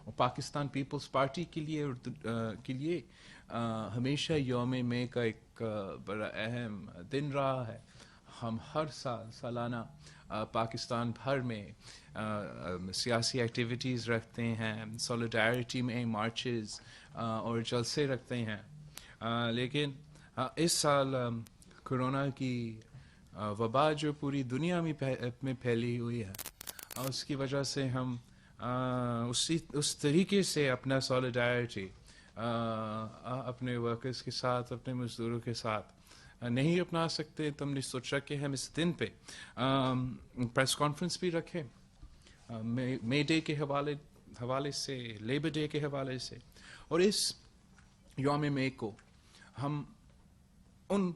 اور پاکستان پیپلز پارٹی کے لیے ہمیشہ یوم میں کا ایک بڑا اہم دن رہا ہے. ہم ہر سالانہ پاکستان بھر میں سیاسی ایکٹیویٹیز رکھتے ہیں, سولیڈیرٹی میں مارچز اور جلسے رکھتے ہیں. لیکن اس سال کرونا کی وبا جو پوری دنیا میں پھیلی ہوئی ہے, اس کی وجہ سے ہم اس طریقے سے اپنا سولیڈیرٹی اپنے ورکرز کے ساتھ, اپنے مزدوروں کے ساتھ نہیں اپنا سکتے. تو ہم نے سوچا کہ ہم اس دن پہ پریس کانفرنس بھی رکھیں, مے ڈے کے حوالے سے, لیبر ڈے کے حوالے سے, اور اس یوم مے کو ہم ان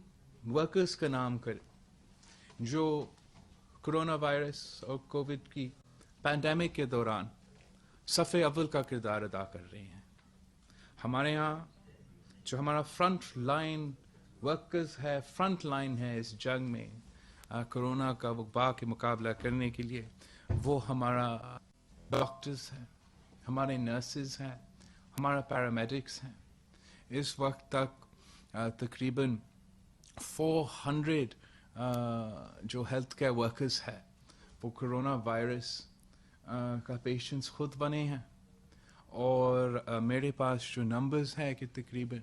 ورکرز کا نام کریں جو کرونا وائرس اور کووڈ کی پینڈیمک کے دوران صف اول کا کردار ادا کر رہے ہیں. ہمارے ہاں جو ہمارا فرنٹ لائن ورکرز ہے, فرنٹ لائن ہے اس جنگ میں کرونا کا وبا کے مقابلہ کرنے کے لیے, وہ ہمارا ڈاکٹرز ہیں, ہمارے نرسز ہیں, ہمارا پیرامیڈکس ہیں. اس وقت تک تقریباً 400 جو ہیلتھ کیئر ورکرز ہیں وہ کرونا وائرس کا پیشنٹس خود بنے ہیں. اور میرے پاس جو نمبرز ہیں کہ تقریباً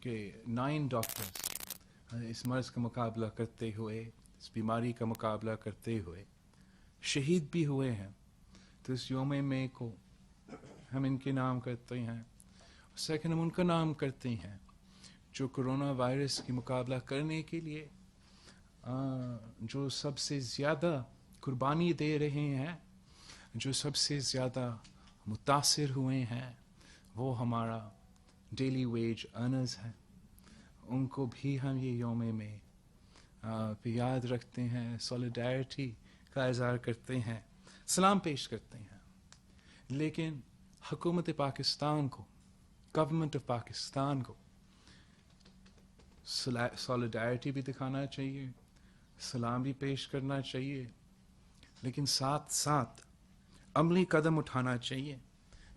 کہ 9 ڈاکٹرز اس مرض کا مقابلہ کرتے ہوئے, اس بیماری کا مقابلہ کرتے ہوئے شہید بھی ہوئے ہیں. تو اس یوم میں کو ہم ان کے نام کرتے ہیں. سیکنڈ, ہم ان کا نام کرتے ہیں جو کرونا وائرس کی مقابلہ کرنے کے لیے جو سب سے زیادہ قربانی دے رہے ہیں, جو سب سے زیادہ متاثر ہوئے ہیں, وہ ہمارا ڈیلی ویج ارنرز ہیں. ان کو بھی ہم یہ یوم میں یاد رکھتے ہیں, سولیڈیرٹی کا اظہار کرتے ہیں, سلام پیش کرتے ہیں. لیکن حکومت پاکستان کو, گورنمنٹ آف پاکستان کو سولیڈیرٹی بھی دکھانا چاہیے, سلام بھی پیش کرنا چاہیے, لیکن ساتھ ساتھ عملی قدم اٹھانا چاہیے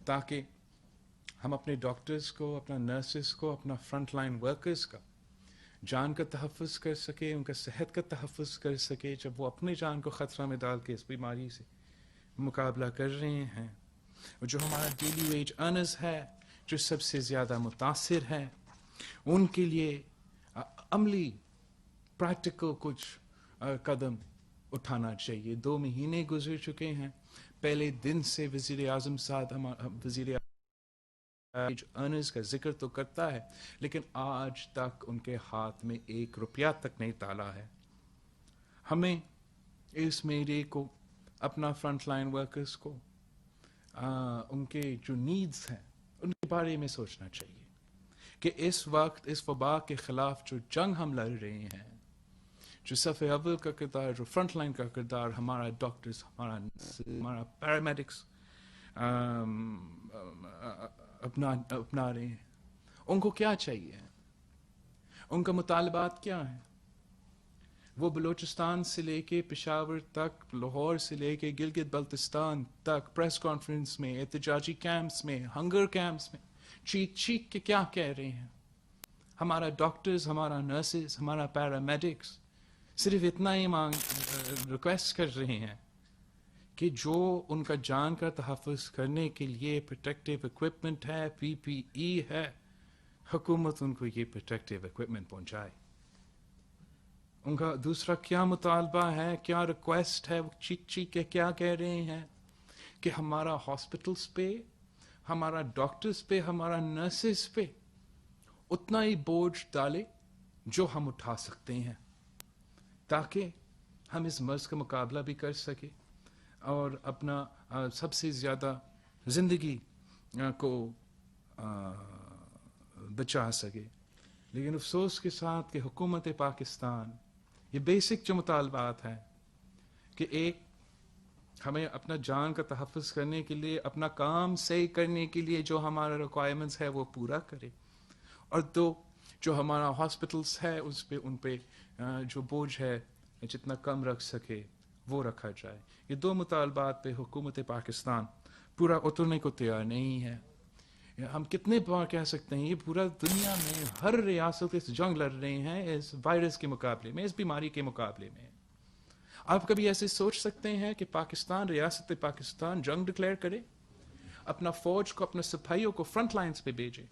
تاکہ ہم اپنے ڈاکٹرز کو, اپنا نرسز کو, اپنا فرنٹ لائن ورکرز کا جان کا تحفظ کر سکے, ان کا صحت کا تحفظ کر سکے جب وہ اپنی جان کو خطرہ میں ڈال کے اس بیماری سے مقابلہ کر رہے ہیں. اور جو ہمارا ڈیلی ویج ارنرز ہے جو سب سے زیادہ متاثر ہیں, ان کے لیے عملی پریکٹیکل کچھ قدم اٹھانا چاہیے. 2 مہینے گزر چکے ہیں پہلے دن سے وزیر اعظم صاحب وزیر ارنرز کا ذکر تو کرتا ہے, لیکن آج تک ان کے ہاتھ میں 1 روپیہ تک نہیں ڈالا ہے. ہمیں اس میڈے کو, اپنا فرنٹ لائن ورکرز کو, ان کے جو نیڈز ہیں ان کے بارے میں سوچنا چاہیے کہ اس وقت اس وبا کے خلاف جو جنگ ہم لڑ رہے ہیں, جو صف اول کا کردار, جو فرنٹ لائن کا کردار ہمارا ڈاکٹرز, ہمارا پیرامیڈکس اپنا رہے ہیں, ان کو کیا چاہیے, ان کا مطالبات کیا ہیں. وہ بلوچستان سے لے کے پشاور تک, لاہور سے لے کے گلگت بلتستان تک پریس کانفرنس میں, احتجاجی کیمپس میں, ہنگر کیمپس میں چیخ چیخ کے کیا کہہ رہے ہیں. ہمارا ڈاکٹرز, ہمارا نرسز, ہمارا پیرامیڈکس صرف اتنا ہی ریکویسٹ کر رہے ہیں کہ جو ان کا جان کا تحفظ کرنے کے لیے پروٹیکٹیو اکوپمنٹ ہے, پی پی ای ہے, حکومت ان کو یہ پروٹیکٹیو اکوپمنٹ پہنچائے. ان کا دوسرا کیا مطالبہ ہے, کیا ریکویسٹ ہے, وہ چیخ چیخ کے کیا کہہ رہے ہیں کہ ہمارا ہاسپٹلس پہ, ہمارا ڈاکٹرز پہ, ہمارا نرسز پہ اتنا ہی بوجھ ڈالے جو ہم اٹھا سکتے ہیں تاکہ ہم اس مرض کا مقابلہ بھی کر سکیں اور اپنا سب سے زیادہ زندگی کو بچا سکے. لیکن افسوس کے ساتھ کہ حکومت پاکستان یہ بیسک جو مطالبات ہیں کہ ایک, ہمیں اپنا جان کا تحفظ کرنے کے لیے, اپنا کام صحیح کرنے کے لیے جو ہمارا ریکوائرمنٹس ہے وہ پورا کرے, اور 2, جو ہمارا ہاسپٹلس ہے اس پہ, ان پہ جو بوجھ ہے جتنا کم رکھ سکے وہ رکھا جائے. یہ 2 مطالبات پہ حکومت پاکستان پورا اترنے کو تیار نہیں ہے. ہم کتنے بار کہہ سکتے ہیں یہ پورا دنیا میں ہر ریاست اس جنگ لڑ رہے ہیں اس وائرس کے مقابلے میں, اس بیماری کے مقابلے میں. آپ کبھی ایسے سوچ سکتے ہیں کہ پاکستان, ریاست پاکستان جنگ ڈکلیئر کرے, اپنا فوج کو, اپنے سپاہیوں کو فرنٹ لائنز پہ بھیجے,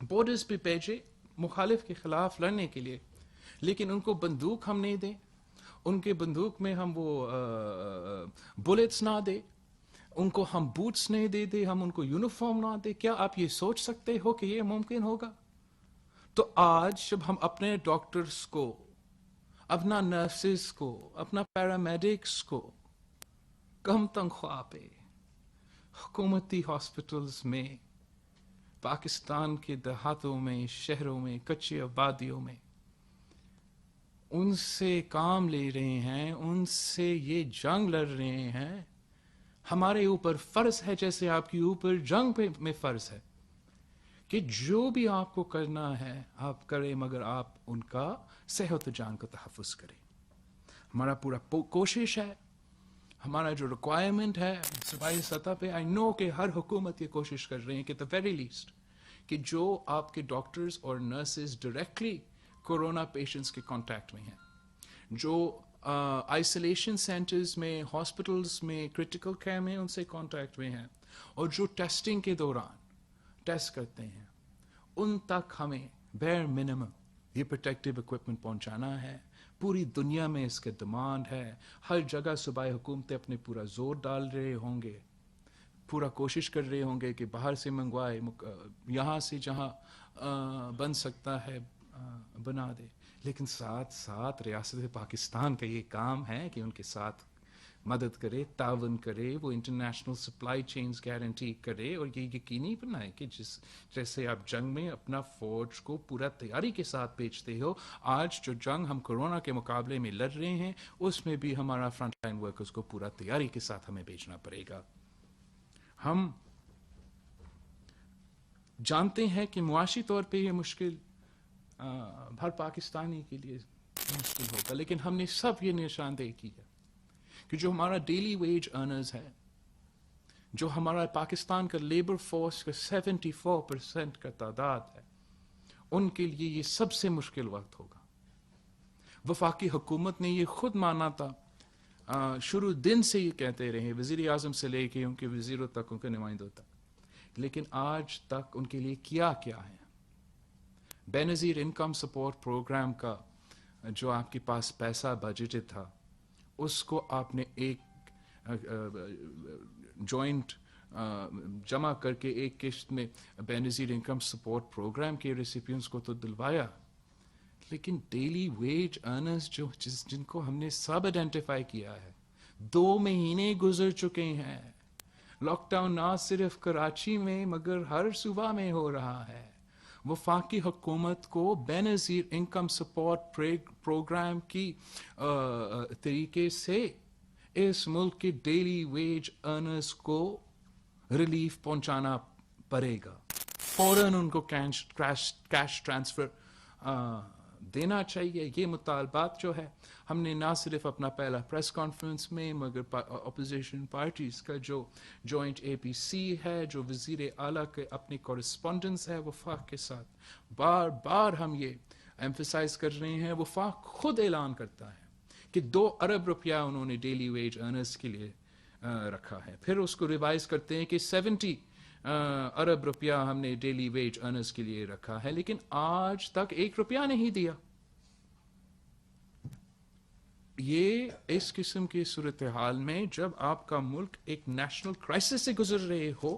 بارڈرز پہ بھیجے مخالف کے خلاف لڑنے کے لیے, لیکن ان کو بندوق ہم نہیں دیں, ان کے بندوق میں ہم وہ بلٹس نہ دیں, ان کو ہم بوٹس نہیں دے دیں, ہم ان کو یونیفارم نہ دیں. کیا آپ یہ سوچ سکتے ہو کہ یہ ممکن ہوگا؟ تو آج جب ہم اپنے ڈاکٹرز کو, اپنا نرسز کو, اپنا پیرامیڈکس کو کم تنخواہ پہ حکومتی ہاسپٹلز میں, پاکستان کے دیہاتوں میں, شہروں میں, کچی آبادیوں میں ان سے کام لے رہے ہیں, ان سے یہ جنگ لڑ رہے ہیں, ہمارے اوپر فرض ہے جیسے آپ کے اوپر جنگ میں فرض ہے کہ جو بھی آپ کو کرنا ہے آپ کریں, مگر آپ ان کا صحت و جان کا تحفظ کریں. ہمارا پورا کوشش ہے, ہمارا جو ریکوائرمنٹ ہے صوبائی سطح پہ, آئی نو کہ ہر حکومت یہ کوشش کر رہے ہیں کہ the very least کہ جو آپ کے ڈاکٹرز اور نرسز ڈائریکٹلی کورونا پیشنٹس کے کانٹیکٹ میں ہیں, جو آئسولیشن سینٹرز میں, ہاسپٹلز میں, کرٹیکل کیئر میں ان سے کانٹیکٹ میں ہیں, اور جو ٹیسٹنگ کے دوران ٹیسٹ کرتے ہیں, ان تک ہمیں بیر منیمم یہ پروٹیکٹیو اکوپمنٹ پہنچانا ہے. پوری دنیا میں اس کا ڈیمانڈ ہے, ہر جگہ صوبائی حکومتیں اپنے پورا زور ڈال رہے ہوں گے, پورا کوشش کر رہے ہوں گے کہ باہر سے منگوائے, یہاں سے جہاں بن سکتا ہے بنا دے. لیکن ساتھ ساتھ ریاست پاکستان کا یہ کام ہے کہ ان کے ساتھ مدد کرے, تعاون کرے, وہ انٹرنیشنل سپلائی چینز گارنٹی کرے, اور یہ یقینی بنائے کہ جیسے آپ جنگ میں اپنا فوج کو پورا تیاری کے ساتھ بھیجتے ہو, آج جو جنگ ہم کورونا کے مقابلے میں لڑ رہے ہیں اس میں بھی ہمارا فرنٹ لائن ورکرز کو پورا تیاری کے ساتھ ہمیں بھیجنا پڑے گا. ہم جانتے ہیں کہ معاشی طور پہ یہ مشکل ہر پاکستانی کے لیے مشکل ہوگا, لیکن ہم نے سب یہ نشاندہی کی ہے کہ جو ہمارا ڈیلی ویج ارنرز ہے, جو ہمارا پاکستان کا لیبر فورس کا 74% کا تعداد ہے, ان کے لیے یہ سب سے مشکل وقت ہوگا. وفاقی حکومت نے یہ خود مانا تھا, شروع دن سے یہ کہتے رہے, وزیر اعظم سے لے کے ان کے وزیروں تک, ان کے نمائندوں تک, لیکن آج تک ان کے لیے کیا ہے. بے نظیر انکم سپورٹ پروگرام کا جو آپ کے پاس پیسہ بجٹ تھا, اس کو آپ نے ایک جوائنٹ جمع کر کے ایک قسط میں بے نظیر انکم سپورٹ پروگرام کے ریسیپینٹس کو تو دلوایا, لیکن ڈیلی ویج ارنرز جن کو ہم نے سب آئیڈینٹیفائی کیا ہے, 2 مہینے گزر چکے ہیں. لاک ڈاؤن نہ صرف کراچی میں مگر ہر صوبہ میں ہو رہا ہے. وفاقی حکومت کو بے نظیر انکم سپورٹ پروگرام کی طریقے سے اس ملک کے ڈیلی ویج ارنرز کو ریلیف پہنچانا پڑے گا. فوراً ان کو کیش ٹرانسفر دینا چاہیے. یہ مطالبات جو ہے ہم نے نہ صرف اپنا پہلا پریس کانفرنس میں, مگر اپوزیشن پارٹیز کا جو جوائنٹ اے پی سی ہے, جو وزیر اعلیٰ کے اپنی کورسپونڈنس ہے وفاق کے ساتھ, بار بار ہم یہ ایمفیسائز کر رہے ہیں. وفاق خود اعلان کرتا ہے کہ 2 ارب روپیہ انہوں نے ڈیلی ویج ارنرز کے لیے رکھا ہے, پھر اس کو ریوائز کرتے ہیں کہ 70 ارب روپیہ ہم نے ڈیلی ویج ارنرز کے لیے رکھا ہے, لیکن آج تک 1 روپیہ نہیں دیا. یہ اس قسم کی صورتحال میں جب آپ کا ملک ایک نیشنل کرائسس سے گزر رہے ہو,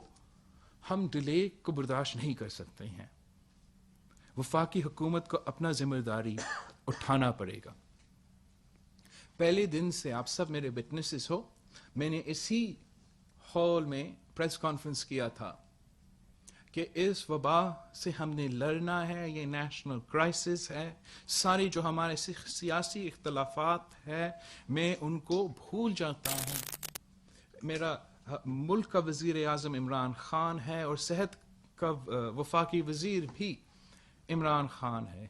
ہم ڈیلے کو برداشت نہیں کر سکتے ہیں. وفاقی حکومت کو اپنا ذمہ داری اٹھانا پڑے گا. پہلے دن سے آپ سب میرے وٹنسز ہو, میں نے اسی ہال میں پریس کانفرنس کیا تھا کہ اس وبا سے ہم نے لڑنا ہے, یہ نیشنل کرائسس ہے. ساری جو ہمارے سیاسی اختلافات ہیں میں ان کو بھول جاتا ہوں. میرا ملک کا وزیر اعظم عمران خان ہے اور صحت کا وفاقی وزیر بھی عمران خان ہے,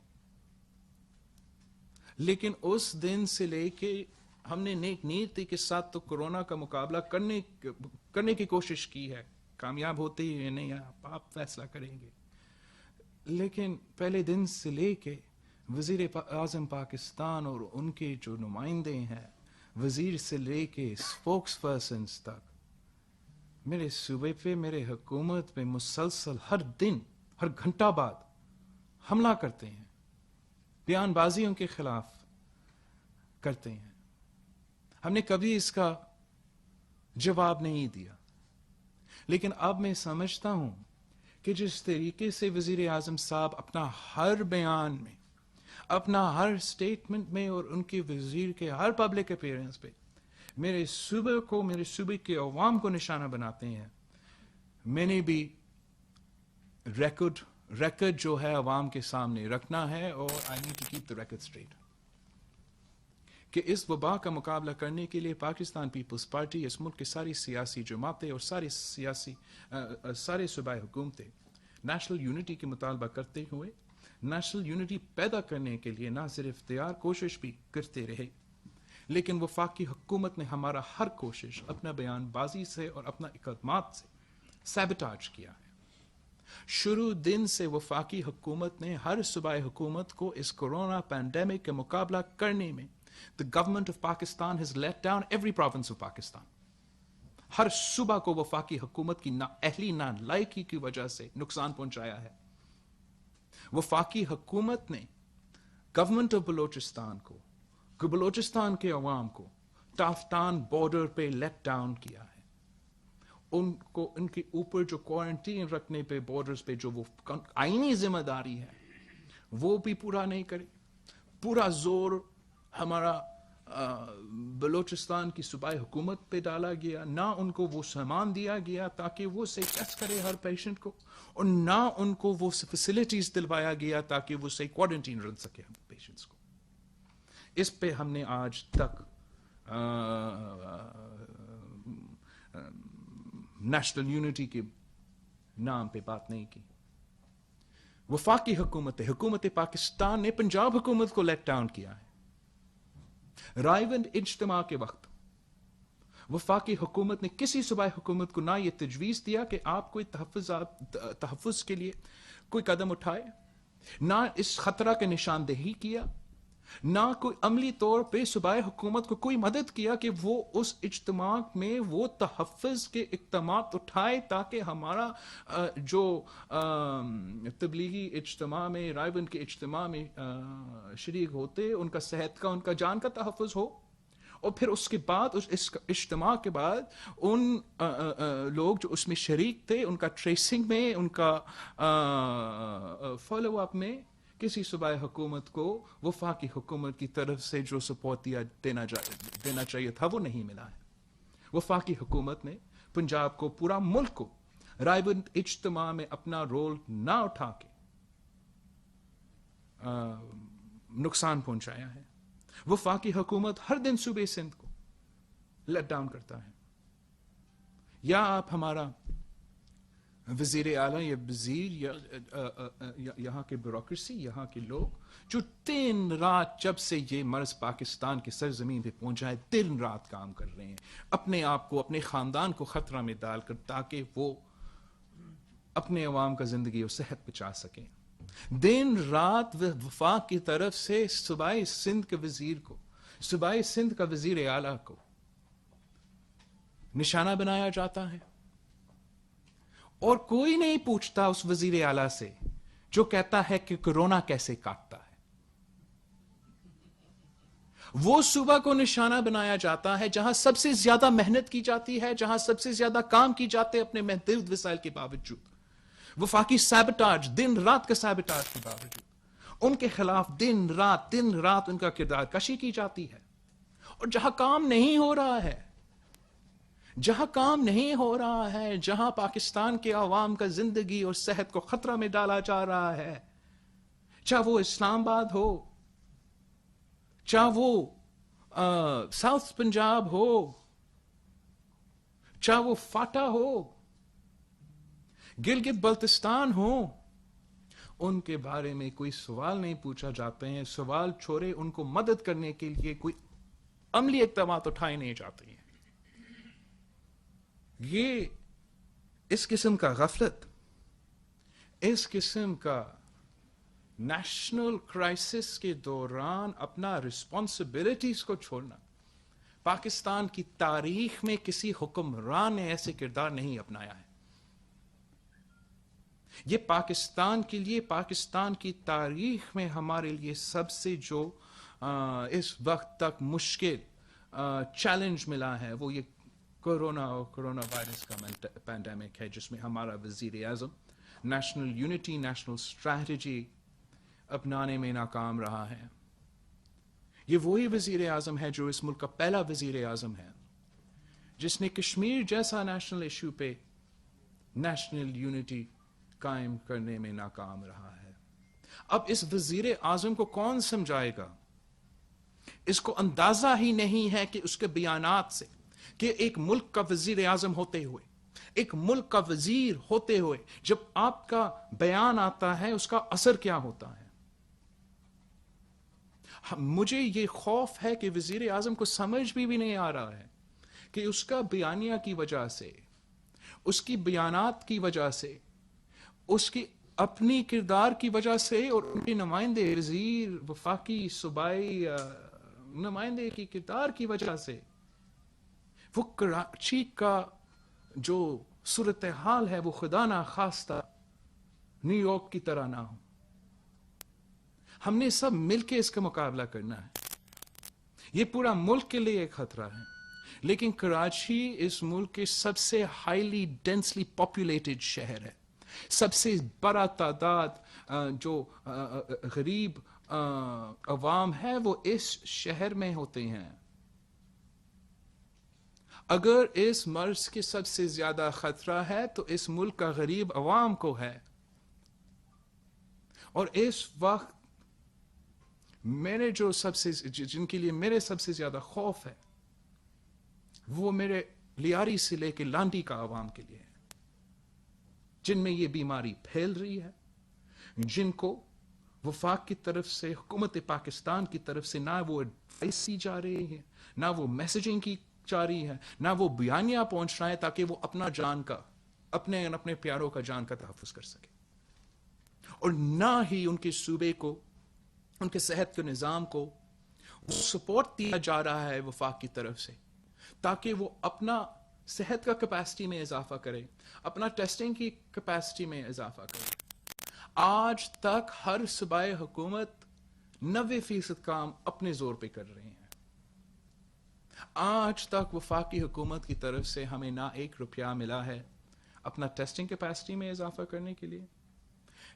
لیکن اس دن سے لے کے ہم نے نیک نیتی کے ساتھ تو کورونا کا مقابلہ کرنے کی کوشش کی ہے. کامیاب ہوتے ہی نہیں آپ فیصلہ کریں گے. لیکن پہلے دن سے لے کے وزیر اعظم پاکستان اور ان کے جو نمائندے ہیں، وزیر سے لے کے اسپوکس پرسنز تک، میرے صوبے پہ، میرے حکومت پہ مسلسل ہر دن، ہر گھنٹہ بعد حملہ کرتے ہیں، بیان بازیوں کے خلاف کرتے ہیں. ہم نے کبھی اس کا جواب نہیں دیا. لیکن اب میں سمجھتا ہوں کہ جس طریقے سے وزیر اعظم صاحب اپنا ہر بیان میں، اپنا ہر سٹیٹمنٹ میں اور ان کے وزیر کے ہر پبلک اپیئرنس پہ میرے صوبے کے عوام کو نشانہ بناتے ہیں، میں نے بھی ریکارڈ جو ہے عوام کے سامنے رکھنا ہے، اور I need to keep the record straight کہ اس وبا کا مقابلہ کرنے کے لیے پاکستان پیپلز پارٹی، اس ملک کی ساری سیاسی جماعتیں اور سارے صوبائی حکومتیں نیشنل یونٹی کے مطالبہ کرتے ہوئے نیشنل یونٹی پیدا کرنے کے لیے نہ صرف تیار کوشش بھی کرتے رہے، لیکن وفاقی حکومت نے ہمارا ہر کوشش اپنا بیان بازی سے اور اپنا اقدامات سے سیبوٹاج کیا ہے. شروع دن سے وفاقی حکومت نے ہر صوبائی حکومت کو اس کورونا پینڈیمک کا مقابلہ کرنے میں the government of Pakistan has let down every province of Pakistan. ہر صوبہ کو وفاقی حکومت کی نااہلی نالائکی کی وجہ سے نقصان پہنچایا ہے. وفاقی حکومت نے گورنمنٹ آف بلوچستان کو، بلوچستان کے عوام کو ٹافٹان بارڈر پہ لیٹ ڈاؤن کیا ہے. ان کے اوپر جو کوارنٹین رکھنے پہ بارڈرز پہ جو وہ آئینی ذمہ داری ہے وہ بھی پورا نہیں کرے. پورا زور ہمارا بلوچستان کی صوبائی حکومت پہ ڈالا گیا. نہ ان کو وہ سامان دیا گیا تاکہ وہ صحیح ٹیسٹ کرے ہر پیشنٹ کو، اور نہ ان کو وہ فیسلٹیز دلوایا گیا تاکہ وہ صحیح کوارنٹین رکھ سکے ہم پیشنٹس کو. اس پہ ہم نے آج تک نیشنل یونٹی کے نام پہ بات نہیں کی. وفاقی حکومت پاکستان نے پنجاب حکومت کو لیٹ ڈاؤن کیا ہے. رائے اجتماع کے وقت وفاقی حکومت نے کسی صوبائی حکومت کو نہ یہ تجویز دیا کہ آپ کوئی تحفظ کے لیے کوئی قدم اٹھائے، نہ اس خطرہ کی نشاندہی کیا، نہ کوئی عملی طور پہ صوبائی حکومت کو کوئی مدد کیا کہ وہ اس اجتماع میں وہ تحفظ کے اقدامات اٹھائے تاکہ ہمارا جو تبلیغی اجتماع میں، رائے کے اجتماع میں شریک ہوتے، ان کا صحت کا، ان کا جان کا تحفظ ہو. اور پھر اس کے بعد اس اجتماع کے بعد ان لوگ جو اس میں شریک تھے ان کا ٹریسنگ میں، ان کا فالو اپ میں کسی صوبائی حکومت کو وفاقی حکومت کی طرف سے جو سپورٹ دینا چاہیے تھا وہ نہیں ملا ہے. وفاقی حکومت نے پنجاب کو، پورا ملک کو رائے اجتماع میں اپنا رول نہ اٹھا کے نقصان پہنچایا ہے. وفاقی حکومت ہر دن صوبے سندھ کو لیٹ ڈاؤن کرتا ہے. یا آپ ہمارا وزیر اعلیٰ یا وزیر یا یہاں کے بیوروکریسی، یہاں کے لوگ جو دن رات جب سے یہ مرض پاکستان کی سرزمین پہ پہنچا ہے دن رات کام کر رہے ہیں اپنے آپ کو، اپنے خاندان کو خطرہ میں ڈال کر تاکہ وہ اپنے عوام کا زندگی اور صحت بچا سکیں. دن رات وفاق کی طرف سے صوبائی سندھ کے وزیر کو، صوبائی سندھ کا وزیر اعلیٰ کو نشانہ بنایا جاتا ہے، اور کوئی نہیں پوچھتا اس وزیر اعلیٰ سے جو کہتا ہے کہ کورونا کیسے کاٹتا ہے. وہ صوبہ کو نشانہ بنایا جاتا ہے جہاں سب سے زیادہ محنت کی جاتی ہے، جہاں سب سے زیادہ کام کی جاتے ہیں اپنے محدود وسائل کے باوجود. وفاقی سیبوٹاج، دن رات کا سیبوٹاج کے باوجود ان کے خلاف دن رات ان کا کردار کشی کی جاتی ہے. اور جہاں کام نہیں ہو رہا ہے، جہاں پاکستان کے عوام کا زندگی اور صحت کو خطرہ میں ڈالا جا رہا ہے، چاہے وہ اسلام آباد ہو، چاہے وہ ساؤتھ پنجاب ہو، چاہے وہ فاٹا ہو، گلگت بلتستان ہو، ان کے بارے میں کوئی سوال نہیں پوچھا جاتے ہیں. سوال چھوڑے ان کو مدد کرنے کے لیے کوئی عملی اقدامات اٹھائے نہیں جاتے ہیں. یہ اس قسم کا غفلت، اس قسم کا نیشنل کرائسس کے دوران اپنا رسپانسبلٹیز کو چھوڑنا، پاکستان کی تاریخ میں کسی حکمران نے ایسے کردار نہیں اپنایا ہے. یہ پاکستان کے لیے، پاکستان کی تاریخ میں ہمارے لیے سب سے جو اس وقت تک مشکل چیلنج ملا ہے وہ یہ کورونا اور کورونا وائرس کا پینڈیمک ہے، جس میں ہمارا وزیر اعظم نیشنل یونٹی، نیشنل اسٹریٹجی اپنانے میں ناکام رہا ہے. یہ وہی وزیر اعظم ہے جو اس ملک کا پہلا وزیر اعظم ہے جس نے کشمیر جیسا نیشنل ایشو پہ نیشنل یونٹی قائم کرنے میں ناکام رہا ہے. اب اس وزیر اعظم کو کون سمجھائے گا؟ اس کو اندازہ ہی نہیں ہے کہ اس کے بیانات سے، کہ ایک ملک کا وزیر اعظم ہوتے ہوئے، ایک ملک کا وزیر ہوتے ہوئے جب آپ کا بیان آتا ہے اس کا اثر کیا ہوتا ہے. مجھے یہ خوف ہے کہ وزیر اعظم کو سمجھ بھی نہیں آ رہا ہے کہ اس کا بیانیہ کی وجہ سے، اس کی بیانات کی وجہ سے، اس کی اپنی کردار کی وجہ سے اور ان کے نمائندے، وزیر، وفاقی، صوبائی نمائندے کی کردار کی وجہ سے وہ کراچی کا جو صورتحال ہے وہ خدا نہ خواستہ نیو یارک کی طرح نہ ہو. ہم نے سب مل کے اس کا مقابلہ کرنا ہے. یہ پورا ملک کے لیے ایک خطرہ ہے، لیکن کراچی اس ملک کے سب سے ہائیلی ڈینسلی پاپولیٹڈ شہر ہے. سب سے بڑا تعداد جو غریب عوام ہے وہ اس شہر میں ہوتے ہیں. اگر اس مرض کے سب سے زیادہ خطرہ ہے تو اس ملک کا غریب عوام کو ہے. اور اس وقت میرے جو سب سے، جن کے لیے میرے سب سے زیادہ خوف ہے وہ میرے لیاری سے لے کے لانڈی کا عوام کے لیے ہے، جن میں یہ بیماری پھیل رہی ہے، جن کو وفاق کی طرف سے، حکومت پاکستان کی طرف سے نہ وہ ایڈوائس دی جا رہی ہے، نہ وہ میسیجنگ کی جا رہی ہے، نہ وہ بیانیہ پہنچ رہا ہے تاکہ وہ اپنا جان کا، اپنے پیاروں کا جان کا تحفظ کر سکے. اور نہ ہی ان کے صوبے کو، ان کے صحت کے نظام کو سپورٹ دیا جا رہا ہے وفاق کی طرف سے تاکہ وہ اپنا صحت کا کیپیسٹی میں اضافہ کرے، اپنا ٹیسٹنگ کی کیپیسٹی میں اضافہ کرے. آج تک ہر صوبائی حکومت 90% کام اپنے زور پہ کر رہے ہیں. آج تک وفاقی حکومت کی طرف سے ہمیں نہ 1 روپیہ ملا ہے اپنا ٹیسٹنگ کیپیسٹی میں اضافہ کرنے کے لیے،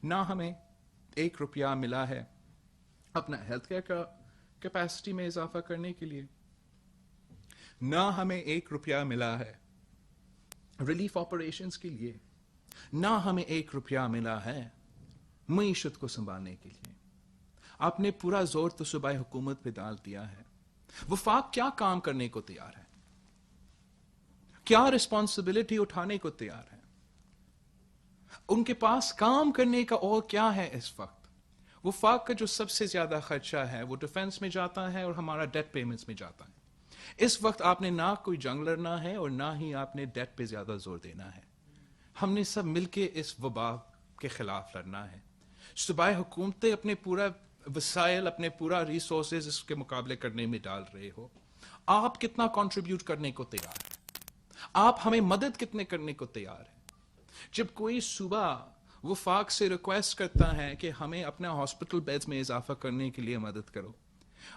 نہ ہمیں 1 روپیہ ملا ہے اپنا ہیلتھ کیئر کا کیپیسٹی میں اضافہ کرنے کے لیے، نہ ہمیں 1 روپیہ ملا ہے ریلیف آپریشنز کے لیے، نہ ہمیں 1 روپیہ ملا ہے معیشت کو سنبھالنے کے لیے. آپ نے پورا زور تو صوبائی حکومت پہ ڈال دیا ہے. وفاق کیا کام کرنے کو تیار ہے؟ کیا رسپانسبلٹی اٹھانے کو تیار ہے؟ ان کے پاس کام کرنے کا اور کیا ہے اس وقت؟ وفاق کا جو سب سے زیادہ خرچہ ہے وہ ڈیفنس میں جاتا ہے اور ہمارا ڈیٹ پیمنٹس میں جاتا ہے. اس وقت آپ نے نہ کوئی جنگ لڑنا ہے اور نہ ہی آپ نے ڈیٹ پہ زیادہ زور دینا ہے. ہم نے سب مل کے اس وبا کے خلاف لڑنا ہے. صوبائی حکومتیں اپنے پورا وسائل، اپنے پورا ریسورسز اس کے مقابلے کرنے میں ڈال رہے ہو. آپ کتنا کنٹریبیوٹ کرنے کو تیار ہیں؟ آپ ہمیں مدد کتنے کرنے کو تیار ہیں؟ جب کوئی صوبہ وفاق سے ریکویسٹ کرتا ہے کہ ہمیں اپنا ہاسپٹل بیڈز میں اضافہ کرنے کے لیے مدد کرو،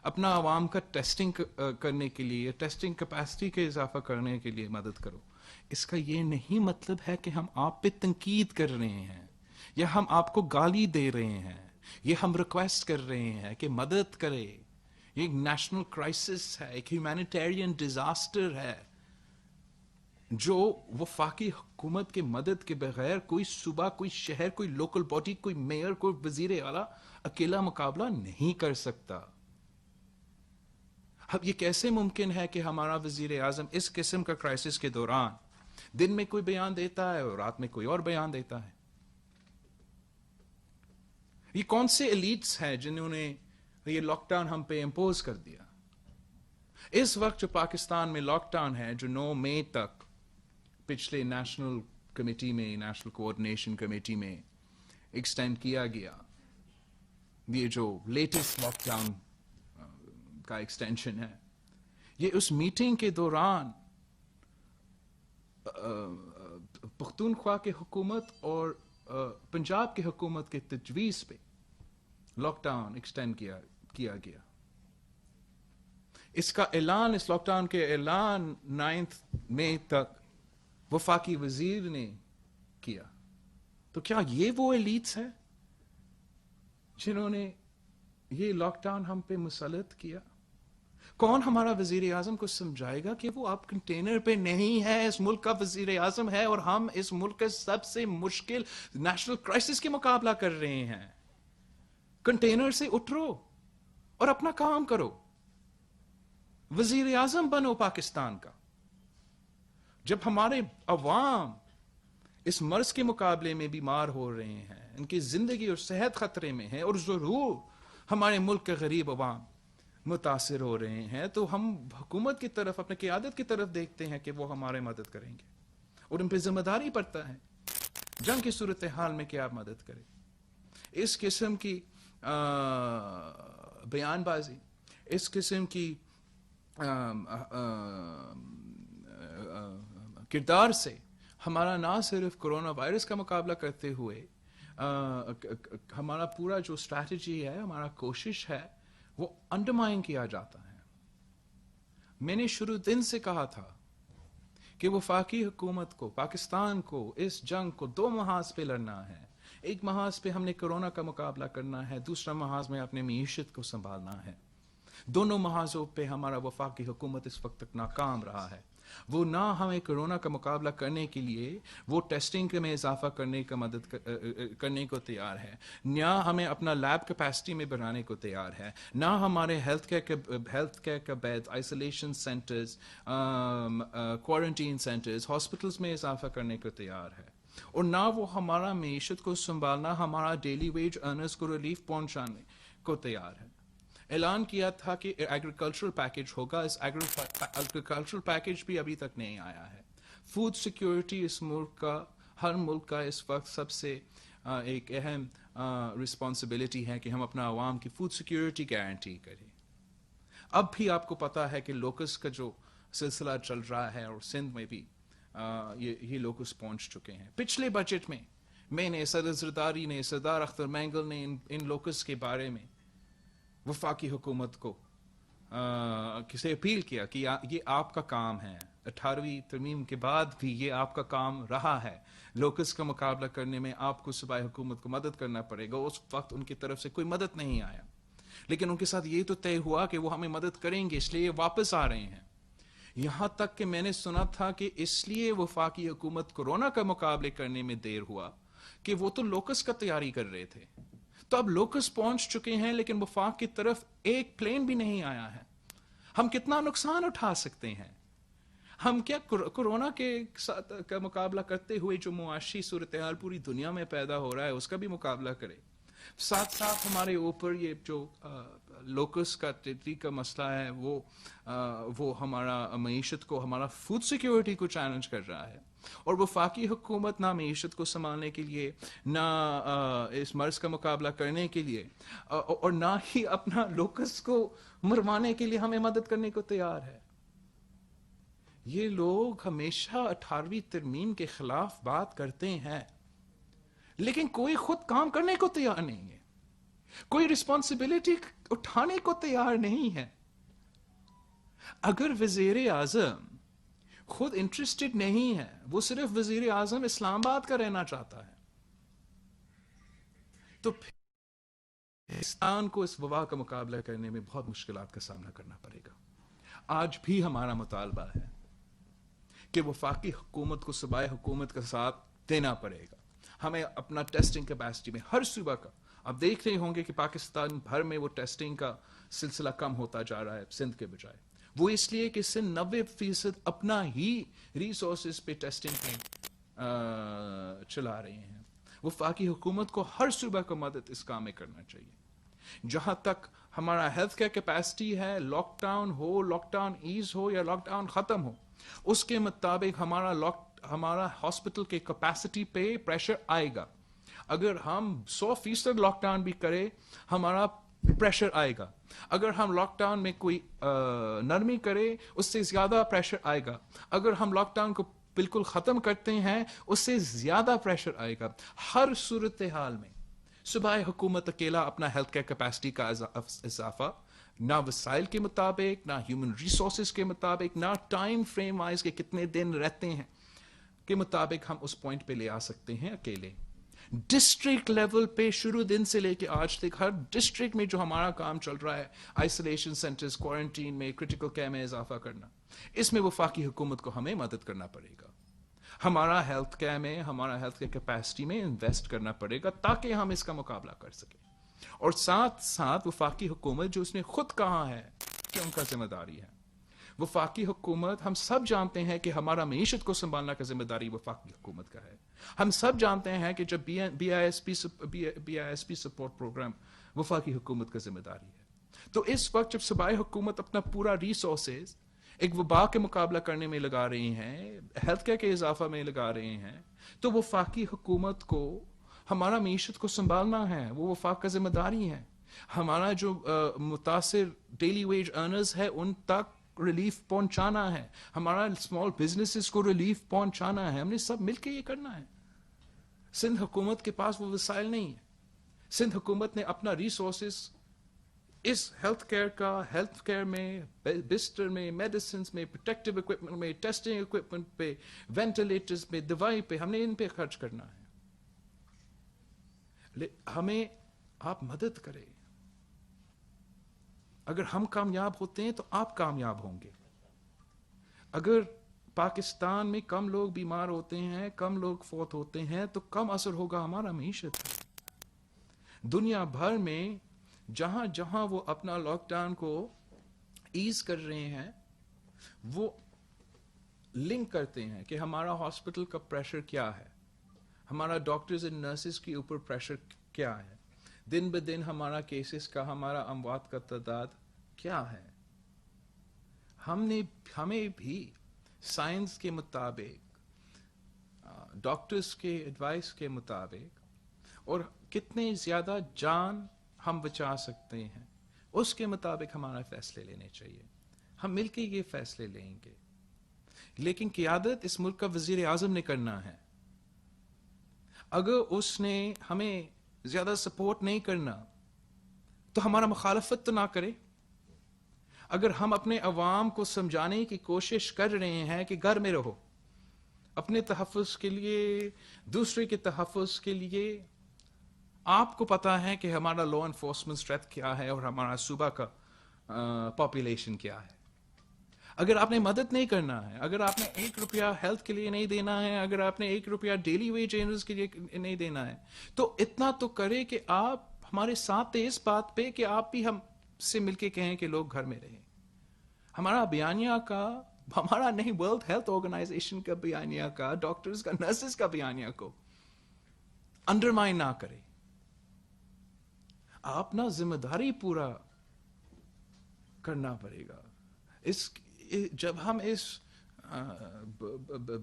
اپنا عوام کا ٹیسٹنگ کرنے کے لیے، ٹیسٹنگ کیپیسٹی کے اضافہ کرنے کے لیے مدد کرو، اس کا یہ نہیں مطلب ہے کہ ہم آپ پہ تنقید کر رہے ہیں یا ہم آپ کو گالی دے رہے ہیں. یہ ہم ریکویسٹ کر رہے ہیں کہ مدد کرے. یہ ایک نیشنل کرائسس ہے، ایک ہیومینیٹیرین ڈیزاسٹر ہے جو وفاقی حکومت کے مدد کے بغیر کوئی صوبہ، کوئی شہر، کوئی لوکل باڈی، کوئی میئر، کوئی وزیر اعلیٰ اکیلا مقابلہ نہیں کر سکتا. اب یہ کیسے ممکن ہے کہ ہمارا وزیر اعظم اس قسم کا کرائسس کے دوران دن میں کوئی بیان دیتا ہے اور رات میں کوئی اور بیان دیتا ہے؟ یہ کون سے ایلیٹس ہیں جنہوں نے یہ لاک ڈاؤن ہم پہ امپوز کر دیا؟ اس وقت جو پاکستان میں لاک ڈاؤن ہے جو 9 مئی تک پچھلے نیشنل کمیٹی میں نیشنل کوآرڈینیشن کمیٹی میں ایکسٹینڈ کیا گیا، یہ جو لیٹسٹ لاک ڈاؤن کا ایکسٹینشن ہے، یہ اس میٹنگ کے دوران پختونخوا کی حکومت اور پنجاب کی حکومت کے تجویز پہ لاک ڈاؤن ایکسٹینڈ کیا گیا. اس کا اعلان، اس لاک ڈاؤن کے اعلان 9 مئی تک وفاقی وزیر نے کیا. تو کیا یہ وہ ایلیٹس ہیں جنہوں نے یہ لاک ڈاؤن ہم پہ مسلط کیا؟ کون ہمارا وزیر اعظم کو سمجھائے گا کہ وہ آپ کنٹینر پہ نہیں ہے، اس ملک کا وزیر اعظم ہے اور ہم اس ملک کے سب سے مشکل نیشنل کرائسس کے مقابلہ کر رہے ہیں. کنٹینر سے اترو اور اپنا کام کرو، وزیر اعظم بنو پاکستان کا. جب ہمارے عوام اس مرض کے مقابلے میں بیمار ہو رہے ہیں، ان کی زندگی اور صحت خطرے میں ہے، اور ضرور ہمارے ملک کے غریب عوام متاثر ہو رہے ہیں، تو ہم حکومت کی طرف، اپنے قیادت کی طرف دیکھتے ہیں کہ وہ ہمارے مدد کریں گے، اور ان پہ ذمہ داری پڑتا ہے جنگ کی صورتحال میں کہ آپ مدد کریں. اس قسم کی بیان بازی، اس قسم کی کردار سے ہمارا نہ صرف کرونا وائرس کا مقابلہ کرتے ہوئے ہمارا پورا جو اسٹریٹجی ہے، ہمارا کوشش ہے، وہ انڈرمائن کیا جاتا ہے. میں نے شروع دن سے کہا تھا کہ وفاقی حکومت کو، پاکستان کو اس جنگ کو 2 محاذ پہ لڑنا ہے. ایک محاذ پہ ہم نے کرونا کا مقابلہ کرنا ہے، دوسرا محاذ میں اپنے معیشت کو سنبھالنا ہے. دونوں محاذوں پہ ہمارا وفاقی حکومت اس وقت تک ناکام رہا ہے. وہ نہ ہمیں کرونا کا مقابلہ کرنے کے لیے وہ ٹیسٹنگ میں اضافہ کرنے کا مدد کرنے کو تیار ہے، نہ ہمیں اپنا لیب کیپیسٹی میں بڑھانے کو تیار ہے، نہ ہمارے ہیلتھ کیئر کا bed, isolation centres, quarantine centres, hospitals میں اضافہ کرنے کو تیار ہے، اور نہ وہ ہمارا معیشت کو سنبھالنا، ہمارا ڈیلی ویج ارنرز کو ریلیف پہنچانے کو تیار ہے. اعلان کیا تھا کہ ایگریکلچرل پیکج ہوگا، اس ایگریکلچرل پیکج بھی ابھی تک نہیں آیا ہے. فوڈ سیکیورٹی اس ملک کا، ہر ملک کا اس وقت سب سے ایک اہم رسپانسبلٹی ہے کہ ہم اپنا عوام کی فوڈ سیکیورٹی گارنٹی کریں. اب بھی آپ کو پتا ہے کہ لوکس کا جو سلسلہ چل رہا ہے، اور سندھ میں بھی یہ لوکس پہنچ چکے ہیں. پچھلے بجٹ میں نے صدر زرداری نے، سردار اختر مینگل نے ان لوکس کے بارے میں وفاقی حکومت کو کسے اپیل کیا کہ یہ آپ کا کام ہے. 18ویں ترمیم کے بعد بھی یہ آپ کا کام رہا ہے. لوکس کا مقابلہ کرنے میں آپ کو صوبائی حکومت کو مدد کرنا پڑے گا. اس وقت ان کی طرف سے کوئی مدد نہیں آیا، لیکن ان کے ساتھ یہ تو طے ہوا کہ وہ ہمیں مدد کریں گے، اس لیے یہ واپس آ رہے ہیں. یہاں تک کہ میں نے سنا تھا کہ اس لیے وفاقی حکومت کورونا کا مقابلے کرنے میں دیر ہوا کہ وہ تو لوکس کا تیاری کر رہے تھے. تو اب لوکس پہنچ چکے ہیں، لیکن وفاق کی طرف ایک پلین بھی نہیں آیا ہے. ہم کتنا نقصان اٹھا سکتے ہیں؟ ہم کیا کورونا کے ساتھ کا مقابلہ کرتے ہوئے جو معاشی صورتحال پوری دنیا میں پیدا ہو رہا ہے اس کا بھی مقابلہ کریں، ساتھ ساتھ ہمارے اوپر یہ جو لوکس کا تیتری کا مسئلہ ہے وہ ہمارا معیشت کو، ہمارا فوڈ سیکیورٹی کو چیلنج کر رہا ہے. اور وفاقی حکومت نہ معیشت کو سنبھالنے کے لیے، نہ اس مرض کا مقابلہ کرنے کے لیے، اور نہ ہی اپنا لوکس کو مروانے کے لیے ہمیں مدد کرنے کو تیار ہے. یہ لوگ ہمیشہ 18ویں ترمیم کے خلاف بات کرتے ہیں، لیکن کوئی خود کام کرنے کو تیار نہیں ہے، کوئی رسپانسبلٹی اٹھانے کو تیار نہیں ہے. اگر وزیر اعظم خود انٹرسٹڈ نہیں ہے، وہ صرف وزیر اعظم اسلام آباد کا رہنا چاہتا ہے، تو پھر پاکستان کو اس وبا کا مقابلہ کرنے میں بہت مشکلات کا سامنا کرنا پڑے گا. آج بھی ہمارا مطالبہ ہے کہ وفاقی حکومت کو صوبائی حکومت کا ساتھ دینا پڑے گا. ہمیں اپنا ٹیسٹنگ کیپیسٹی میں ہر صوبہ کا، اب دیکھ رہے ہوں گے کہ پاکستان بھر میں وہ ٹیسٹنگ کا سلسلہ کم ہوتا جا رہا ہے سندھ کے بجائے. وہ اس لیے کہ سندھ 90% اپنا ہی ریسورسز پہ ٹیسٹنگ پہ چلا رہے ہیں. وفاقی حکومت کو ہر صوبہ کو مدد اس کام میں کرنا چاہیے. جہاں تک ہمارا ہیلتھ کیئر کیپیسٹی ہے، لاک ڈاؤن ہو، لاک ڈاؤن ایز ہو یا لاک ڈاؤن ختم ہو، اس کے مطابق ہمارا ہاسپٹل کے کیپیسٹی پہ پریشر آئے گا. اگر ہم 100% لاک ڈاؤن بھی کریں ہمارا پریشر آئے گا. اگر ہم لاک ڈاؤن میں کوئی نرمی کرے اس سے زیادہ پریشر آئے گا. اگر ہم لاک ڈاؤن کو بالکل ختم کرتے ہیں اس سے زیادہ پریشر آئے گا. ہر صورتحال میں صوبائی حکومت اکیلا اپنا ہیلتھ کیئر کیپیسٹی کا اضافہ نہ وسائل کے مطابق، نہ ہیومن ریسورسز کے مطابق، نہ ٹائم فریم وائز کے کتنے دن رہتے ہیں کے مطابق ہم اس پوائنٹ پہ لے آ سکتے ہیں اکیلے. ڈسٹرکٹ لیول پہ شروع دن سے لے کے آج تک ہر ڈسٹرکٹ میں جو ہمارا کام چل رہا ہے، آئسولیشن سینٹرز، کوارنٹین میں، کرٹیکل کیئر میں اضافہ کرنا، اس میں وفاقی حکومت کو ہمیں مدد کرنا پڑے گا. ہمارا ہیلتھ کیئر میں، ہمارا ہیلتھ کیئر کیپیسٹی میں انویسٹ کرنا پڑے گا تاکہ ہم اس کا مقابلہ کر سکیں. اور ساتھ ساتھ وفاقی حکومت جو اس نے خود کہا ہے کہ ان کا ذمہ داری ہے، وفاقی حکومت، ہم سب جانتے ہیں کہ ہمارا معیشت کو سنبھالنا کا ذمہ داری وفاقی حکومت کا ہے. ہم سب جانتے ہیں کہ جب B I S P support programme وفاقی حکومت کا ذمہ داری ہے. تو اس وقت جب صوبائی حکومت اپنا پورا ریسورسز ایک وبا کے مقابلہ کرنے میں لگا رہی ہیں، ہیلتھ کیئر کے اضافہ میں لگا رہے ہیں، تو وفاقی حکومت کو ہمارا معیشت کو سنبھالنا ہے. وہ وفاق کا ذمہ داری ہے. ہمارا جو متاثر ڈیلی ویج ارنرز ہے ان تک ریلیف پہنچانا ہے. ہمارا اسمال بزنسز کو ریلیف پہنچانا ہے. ہم نے سب مل کے یہ کرنا ہے. سندھ حکومت کے پاس وہ وسائل نہیں ہے. سندھ حکومت نے اپنا ریسورسز اس ہیلتھ کیئر میں، بستر میں، میڈیسنز میں، پروٹیکٹیو اکوپمنٹ میں، ٹیسٹنگ اکوپمنٹ پہ، وینٹیلیٹرز پہ، دوائی پہ، ہم نے ان پہ خرچ کرنا ہے. ہمیں آپ مدد کریں. اگر ہم کامیاب ہوتے ہیں تو آپ کامیاب ہوں گے. اگر پاکستان میں کم لوگ بیمار ہوتے ہیں، کم لوگ فوت ہوتے ہیں تو کم اثر ہوگا ہمارا معیشت. دنیا بھر میں جہاں جہاں وہ اپنا لاک ڈاؤن کو ایز کر رہے ہیں وہ لنک کرتے ہیں کہ ہمارا ہاسپٹل کا پریشر کیا ہے، ہمارا ڈاکٹرز اینڈ نرسز کے اوپر پریشر کیا ہے، دن بدن ہمارا کیسز کا، ہمارا اموات کا تعداد کیا ہے. ہمیں بھی سائنس کے مطابق، ڈاکٹرز کے ایڈوائس کے مطابق، اور کتنے زیادہ جان ہم بچا سکتے ہیں اس کے مطابق ہمارا فیصلے لینے چاہیے. ہم مل کے یہ فیصلے لیں گے، لیکن قیادت اس ملک کا وزیر اعظم نے کرنا ہے. اگر اس نے ہمیں زیادہ سپورٹ نہیں کرنا تو ہمارا مخالفت تو نہ کرے. اگر ہم اپنے عوام کو سمجھانے کی کوشش کر رہے ہیں کہ گھر میں رہو، اپنے تحفظ کے لیے، دوسرے کے تحفظ کے لیے، آپ کو پتا ہے کہ ہمارا لا انفورسمنٹ اسٹرینتھ کیا ہے اور ہمارا صوبہ کا پاپولیشن کیا ہے. اگر آپ نے مدد نہیں کرنا ہے، اگر آپ نے 1 روپیہ ہیلتھ کے لیے نہیں دینا ہے، اگر آپ نے 1 روپیہ ڈیلی ویج ارنرز کے لیے نہیں دینا ہے، تو اتنا تو کرے کہ آپ ہمارے ساتھ تھے اس بات پہ کہ آپ بھی ہم سے مل کے کہیں کہ لوگ گھر میں رہیں. ہمارا بیانیہ کا، ہمارا نہیں، ورلڈ ہیلتھ آرگنائزیشن کا بیانیہ کا، ڈاکٹرز کا، نرسز کا بیانیہ کو انڈرمائن نہ کرے. آپ نا ذمہ داری پورا کرنا پڑے گا. جب ہم اس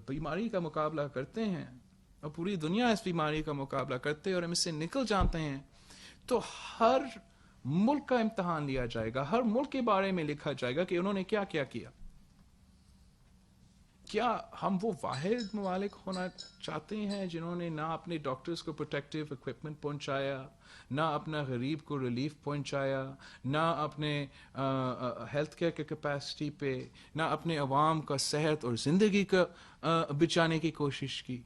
بیماری کا مقابلہ کرتے ہیں اور پوری دنیا اس بیماری کا مقابلہ کرتے ہیں اور ہم اس سے نکل جاتے ہیں، تو ہر ملک کا امتحان لیا جائے گا. ہر ملک کے بارے میں لکھا جائے گا کہ انہوں نے کیا کیا کیا. کیا ہم وہ واحد ممالک ہونا چاہتے ہیں جنہوں نے نہ اپنے ڈاکٹرز کو پروٹیکٹیو اکوپمنٹ پہنچایا، نہ اپنا غریب کو ریلیف پہنچایا، نہ اپنے ہیلتھ کیئر کی کیپیسٹی پہ، نہ اپنے عوام کا صحت اور زندگی کا بچانے کی کوشش کی؟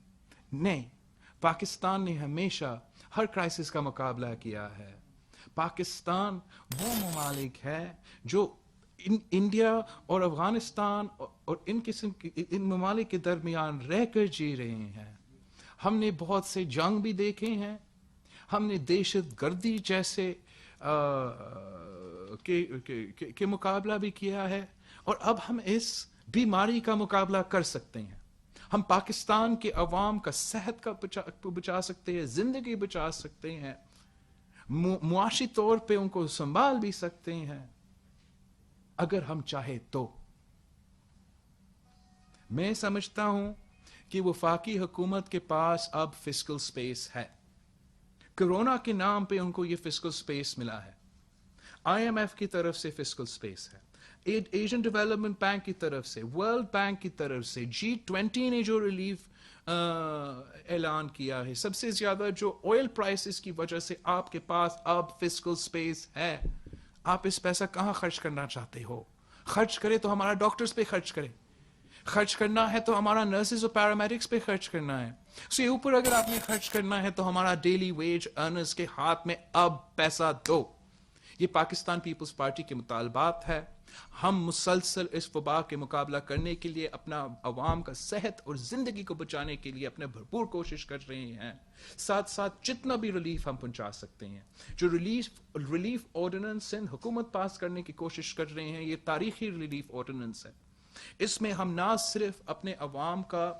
نہیں. پاکستان نے ہمیشہ ہر کرائسس کا مقابلہ کیا ہے. پاکستان وہ ممالک ہے جو انڈیا اور افغانستان اور ان ممالک کے درمیان رہ کر جی رہے ہیں. ہم نے بہت سے جنگ بھی دیکھے ہیں، ہم نے دہشت گردی جیسے کے مقابلہ بھی کیا ہے، اور اب ہم اس بیماری کا مقابلہ کر سکتے ہیں. ہم پاکستان کے عوام کا صحت کا بچا سکتے ہیں، زندگی بچا سکتے ہیں. معاشی طور پہ ان کو سنبھال بھی سکتے ہیں اگر ہم چاہے تو. میں سمجھتا ہوں کہ وفاقی حکومت کے پاس اب فسکل سپیس ہے. کرونا کے نام پہ ان کو یہ فسکل سپیس ملا ہے. آئی ایم ایف کی طرف سے فسکل سپیس ہے, ایشین ڈیولپمنٹ بینک کی طرف سے, ورلڈ بینک کی طرف سے, G20 نے جو ریلیف اعلان کیا ہے, سب سے زیادہ جو آئل پرائسز کی وجہ سے آپ کے پاس اب فسکل سپیس ہے. آپ اس پیسہ کہاں خرچ کرنا چاہتے ہو؟ خرچ کرے تو ہمارا ڈاکٹرز پہ خرچ کرے, خرچ کرنا ہے تو ہمارا نرسز اور پیرامیڈکس پہ خرچ کرنا ہے. اس کے اوپر اگر آپ نے خرچ کرنا ہے تو ہمارا ڈیلی ویج ارنرز کے ہاتھ میں اب پیسہ دو. یہ پاکستان پیپلز پارٹی کے مطالبات ہے. ہم مسلسل اس وبا کے مقابلہ کرنے کے لیے, اپنا عوام کا صحت اور زندگی کو بچانے کے لیے اپنے بھرپور کوشش کر رہے ہیں. ساتھ ساتھ جتنا بھی ریلیف ہم پہنچا سکتے ہیں, جو ریلیف آرڈیننس حکومت پاس کرنے کی کوشش کر رہے ہیں, یہ تاریخی ریلیف آرڈیننس ہے. اس میں ہم نہ صرف اپنے عوام کا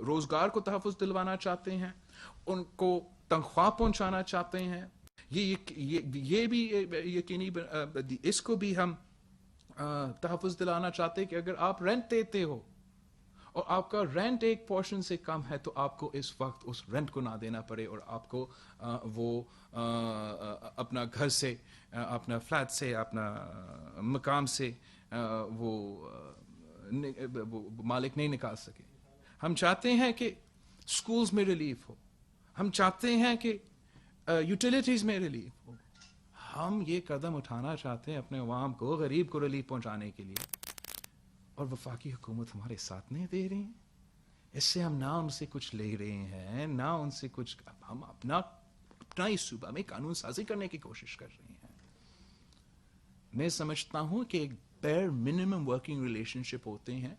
روزگار کو تحفظ دلوانا چاہتے ہیں, ان کو تنخواہ پہنچانا چاہتے ہیں, یہ بھی یقینی اس کو بھی ہم تحفظ دلانا چاہتے ہیں کہ اگر آپ رینٹ دیتے ہو اور آپ کا رینٹ ایک پورشن سے کم ہے تو آپ کو اس وقت اس رینٹ کو نہ دینا پڑے اور آپ کو وہ اپنا گھر سے, اپنا فلیٹ سے, اپنا مقام سے وہ مالک نہیں نکال سکے. ہم چاہتے ہیں کہ سکولز میں ریلیف ہو, ہم چاہتے ہیں کہ یوٹیلیٹیز میں ریلیف ہو. ہم یہ قدم اٹھانا چاہتے ہیں اپنے عوام کو, غریب کو ریلیف پہنچانے کے لیے, اور وفاقی حکومت ہمارے ساتھ نہیں دے رہی ہیں. اس سے ہم نہ ان سے کچھ لے رہے ہیں, نہ ان سے کچھ, ہم اپنا اس صوبہ میں قانون سازی کرنے کی کوشش کر رہے ہیں. میں سمجھتا ہوں کہ ایک بیر منیمم ورکنگ ریلیشن شپ ہوتے ہیں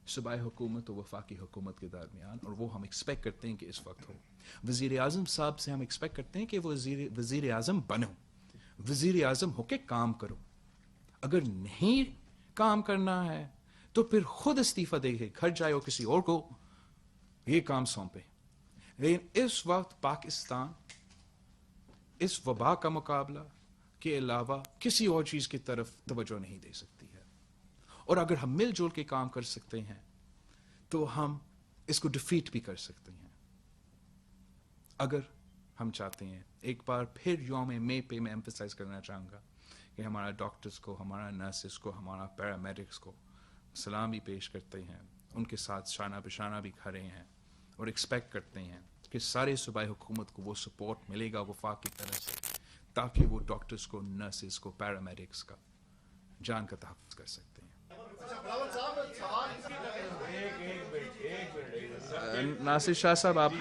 صوبائی حکومت اور وفاقی حکومت کے درمیان, اور وہ ہم ایکسپیکٹ کرتے ہیں کہ اس وقت ہو. وزیر اعظم صاحب سے ہم ایکسپیکٹ کرتے ہیں کہ وہ وزیر اعظم بنو, وزیر اعظم ہو کے کام کرو. اگر نہیں کام کرنا ہے تو پھر خود استعفیٰ دے کے گھر جائے اور کسی اور کو یہ کام سونپے. لیکن اس وقت پاکستان اس وبا کا مقابلہ کے علاوہ کسی اور چیز کی طرف توجہ نہیں دے سکتی ہے, اور اگر ہم مل جل کے کام کر سکتے ہیں تو ہم اس کو ڈیفیٹ بھی کر سکتے ہیں. اگر ہم چاہتے ہیں, ایک بار پھر یوم مئی پہ میں ایمفسائز کرنا چاہوں گا کہ ہمارا ڈاکٹرز کو, ہمارا نرسز کو, ہمارا پیرامیڈکس کو سلام بھی پیش کرتے ہیں, ان کے ساتھ شانہ بشانہ بھی کھڑے ہیں, اور ایکسپیکٹ کرتے ہیں کہ سارے صوبائی حکومت کو وہ سپورٹ ملے گا وفاق کی طرف سے, تاکہ وہ ڈاکٹرز کو, نرسز کو, پیرامیڈکس کا جان کا تحفظ کر سکتے ہیں. ناصر شاہ صاحب, آپ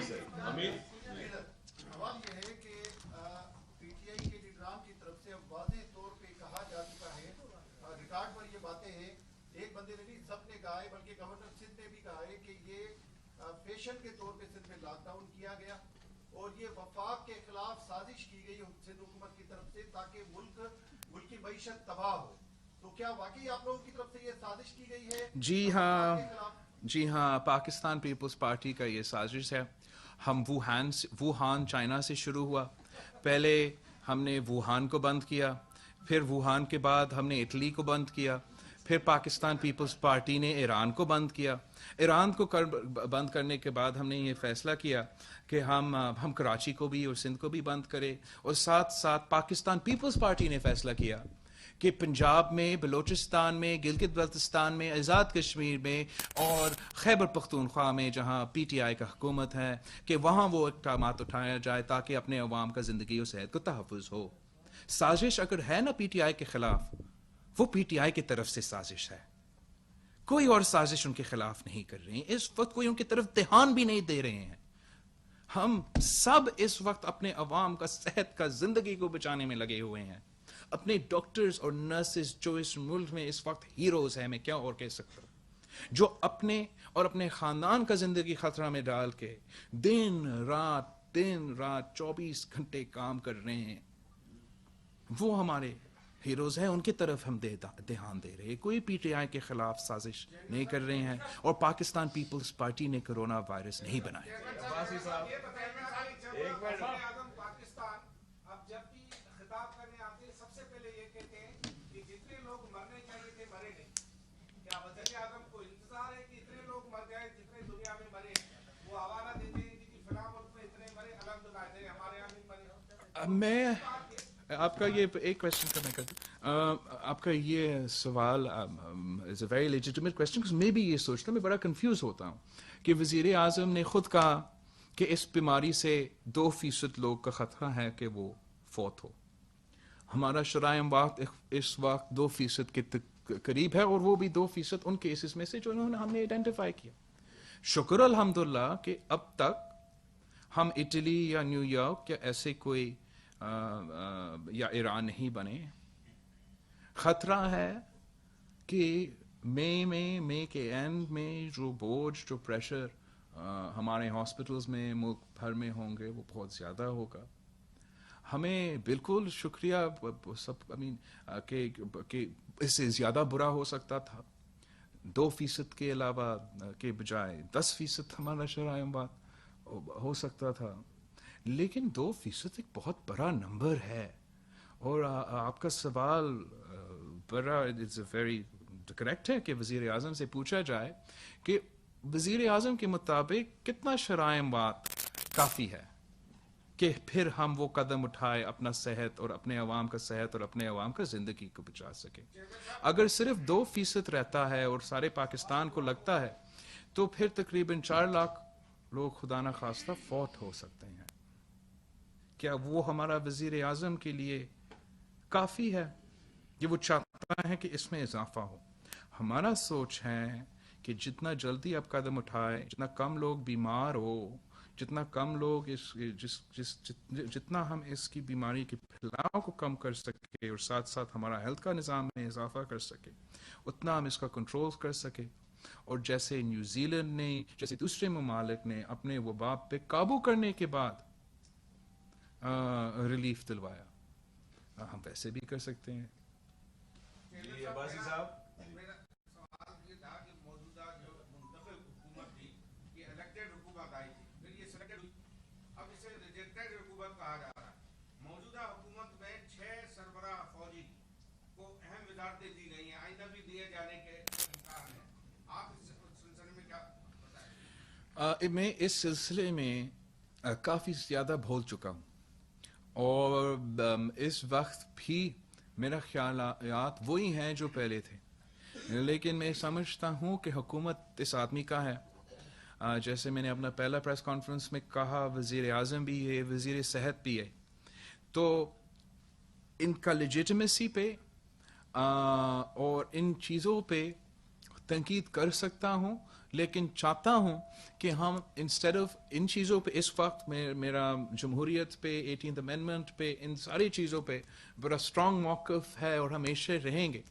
فیشن کے طور پہ سندھ میں لاک ڈاؤن کیا گیا اور یہ وفاق کے خلاف سازش کی گئی سندھ حکومت کی طرف سے تاکہ ملک کی معیشت تباہ ہو. تو کیا واقعی آپ لوگوں کی طرف سے یہ سازش کی گئی ہے؟ جی ہاں, پاکستان پیپلز پارٹی کا یہ سازش ہے. ہم ووہان چائنا سے شروع ہوا, پہلے ہم نے ووہان کو بند کیا, پھر ووہان کے بعد ہم نے اٹلی کو بند کیا, پھر پاکستان پیپلز پارٹی نے ایران کو بند کیا. ایران کو بند کرنے کے بعد ہم نے یہ فیصلہ کیا کہ ہم کراچی کو بھی اور سندھ کو بھی بند کریں, اور ساتھ ساتھ پاکستان پیپلز پارٹی نے فیصلہ کیا کہ پنجاب میں, بلوچستان میں, گلگت بلتستان میں, آزاد کشمیر میں اور خیبر پختونخوا میں جہاں پی ٹی آئی کا حکومت ہے, کہ وہاں وہ اقدامات اٹھایا جائے تاکہ اپنے عوام کا زندگی اور صحت کو تحفظ ہو. سازش اگر ہے نا پی ٹی آئی کے خلاف, وہ پی ٹی آئی کی طرف سے سازش ہے, کوئی اور سازش ان کے خلاف نہیں کر رہے ہیں. اس وقت کوئی ان کی طرف دھیان بھی نہیں دے رہے ہیں. ہم سب اس وقت اپنے عوام کا صحت کا, زندگی کو بچانے میں لگے ہوئے ہیں. اپنے ڈاکٹرز اور نرسز جو اس ملک میں اس وقت ہیروز ہیں, میں کیا اور کہہ سکتا ہوں, جو اپنے اور اپنے خاندان کا زندگی خطرہ میں ڈال کے دن رات 24 گھنٹے کام کر رہے ہیں, وہ ہمارے ہیروز ہیں. ان کی طرف ہم دھیان دے رہے ہیں. کوئی پی ٹی آئی کے خلاف سازش نہیں کر رہے ہیں, اور پاکستان پیپلز پارٹی نے کرونا وائرس نہیں بنایا. سے پہلے یہ کہتے ہیں کہ جتنے لوگ مرنے چاہیے تھے مرے نہیں. کیا وزیر اعظم کو انتظار ہے کہ اتنے لوگ مر جائیں جتنے دنیا میں مرے؟ وہ حوالہ دیتے ہیں کہ فلاں ملک میں اتنے مرے, الحمدللہ اتنے ہمارے یہاں نہیں مرے. میں آپ کا یہ ایک کوشچن کا میں کر دوں. آپ کا یہ سوال از اے ویری لیجیٹمیٹ کوشچن. میں بھی یہ سوچتا ہوں, میں بڑا کنفیوز ہوتا ہوں کہ وزیر اعظم نے خود کہا کہ اس بیماری سے 2% لوگ کا خطرہ ہے کہ وہ فوت ہو. ہمارا شرائع اموات اس وقت 2% کے قریب ہے, اور وہ بھی 2% ان کیسز میں سے جو ہم نے آئیڈینٹیفائی کیا. شکر الحمدللہ کہ اب تک ہم اٹلی یا نیو یارک یا ایسے کوئی یا ایران نہیں بنے. خطرہ ہے کہ مئی کے اینڈ میں جو بوجھ, جو پریشر ہمارے ہاسپٹلز میں ملک بھر میں ہوں گے وہ بہت زیادہ ہوگا. ہمیں بالکل شکریہ سب کہ اس سے زیادہ برا ہو سکتا تھا. 2% کے علاوہ کے بجائے 10% ہمارا شرائع اموات ہو سکتا تھا, لیکن 2% ایک بہت بڑا نمبر ہے. اور آپ کا سوال بڑا ویری کریکٹ ہے کہ وزیر اعظم سے پوچھا جائے کہ وزیر اعظم کے مطابق کتنا شرائع اموات کافی ہے کہ پھر ہم وہ قدم اٹھائے اپنا صحت اور اپنے عوام کا صحت اور اپنے عوام کا زندگی کو بچا سکے. اگر صرف 2% رہتا ہے اور سارے پاکستان کو لگتا ہے تو پھر تقریباً 4 لاکھ لوگ خدا نہ خواستہ فوت ہو سکتے ہیں. کیا وہ ہمارا وزیر اعظم کے لیے کافی ہے؟ یہ وہ چاہتا ہے کہ اس میں اضافہ ہو. ہمارا سوچ ہے کہ جتنا جلدی آپ قدم اٹھائے, جتنا کم لوگ بیمار ہو, جتنا کم لوگ جتنا ہم اس کی بیماری کے پھیلاؤ کو کم کر سکے اور ساتھ ساتھ ہمارا ہیلتھ کا نظام میں اضافہ کر سکے, اتنا ہم اس کا کنٹرول کر سکے. اور جیسے نیوزی لینڈ نے, جیسے دوسرے ممالک نے اپنے وبا پہ قابو کرنے کے بعد ریلیف دلوایا, ہم ویسے بھی کر سکتے ہیں. عباسی صاحب, میرا سوال یہ تھا کہ موجودہ جو منتخب حکومت تھی یہ الیکٹڈ حکومت آئی تھی, پھر یہ سلیکٹڈ ہوئی, اب اسے ریجیکٹڈ حکومت کہا جا رہا ہے. موجودہ حکومت میں 6 سربراہ فوجی کو اہم وزارتیں دی گئی ہیں, آئندہ بھی دیے جانے کے امکان ہیں. آپ اس سلسلے میں کیا بتائیں؟ میں اس سلسلے میں کافی زیادہ بھول چکا ہوں, اور اس وقت بھی میرا خیالات وہی ہیں جو پہلے تھے, لیکن میں سمجھتا ہوں کہ حکومت اس آدمی کا ہے. جیسے میں نے اپنا پہلا پریس کانفرنس میں کہا, وزیر اعظم بھی ہے, وزیر صحت بھی ہے, تو ان کا لیجیٹمیسی پہ اور ان چیزوں پہ تنقید کر سکتا ہوں, لیکن چاہتا ہوں کہ ہم انسٹیڈ آف ان چیزوں پہ اس وقت میرا جمہوریت پہ, 18th امینڈمنٹ پہ, ان ساری چیزوں پہ بڑا اسٹرانگ موقف ہے اور ہمیشہ رہیں گے.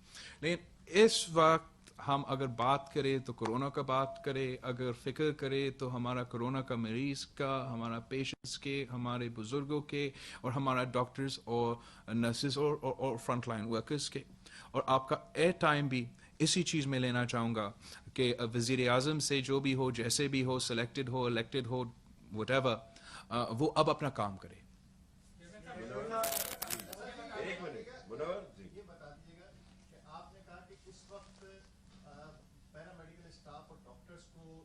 لیکن اس وقت ہم اگر بات کریں تو کرونا کا بات کریں, اگر فکر کریں تو ہمارا کرونا کا مریض کا, ہمارا پیشنٹس کے, ہمارے بزرگوں کے, اور ہمارا ڈاکٹرز اور نرسز اور فرنٹ لائن ورکرز کے. اور آپ کا ایئر ٹائم بھی اسی چیز میں لینا چاہوں گا کہ وزیر اعظم سے جو بھی ہو, جیسے بھی ہو, سلیکٹڈ ہو, الیکٹڈ ہو, وٹ ایور, وہ اب اپنا کام کرے. یہ بتا دیجیے گا کہ آپ نے کہا کہ اس وقت پیرامیڈیکل اسٹاف اور ڈاکٹرز کو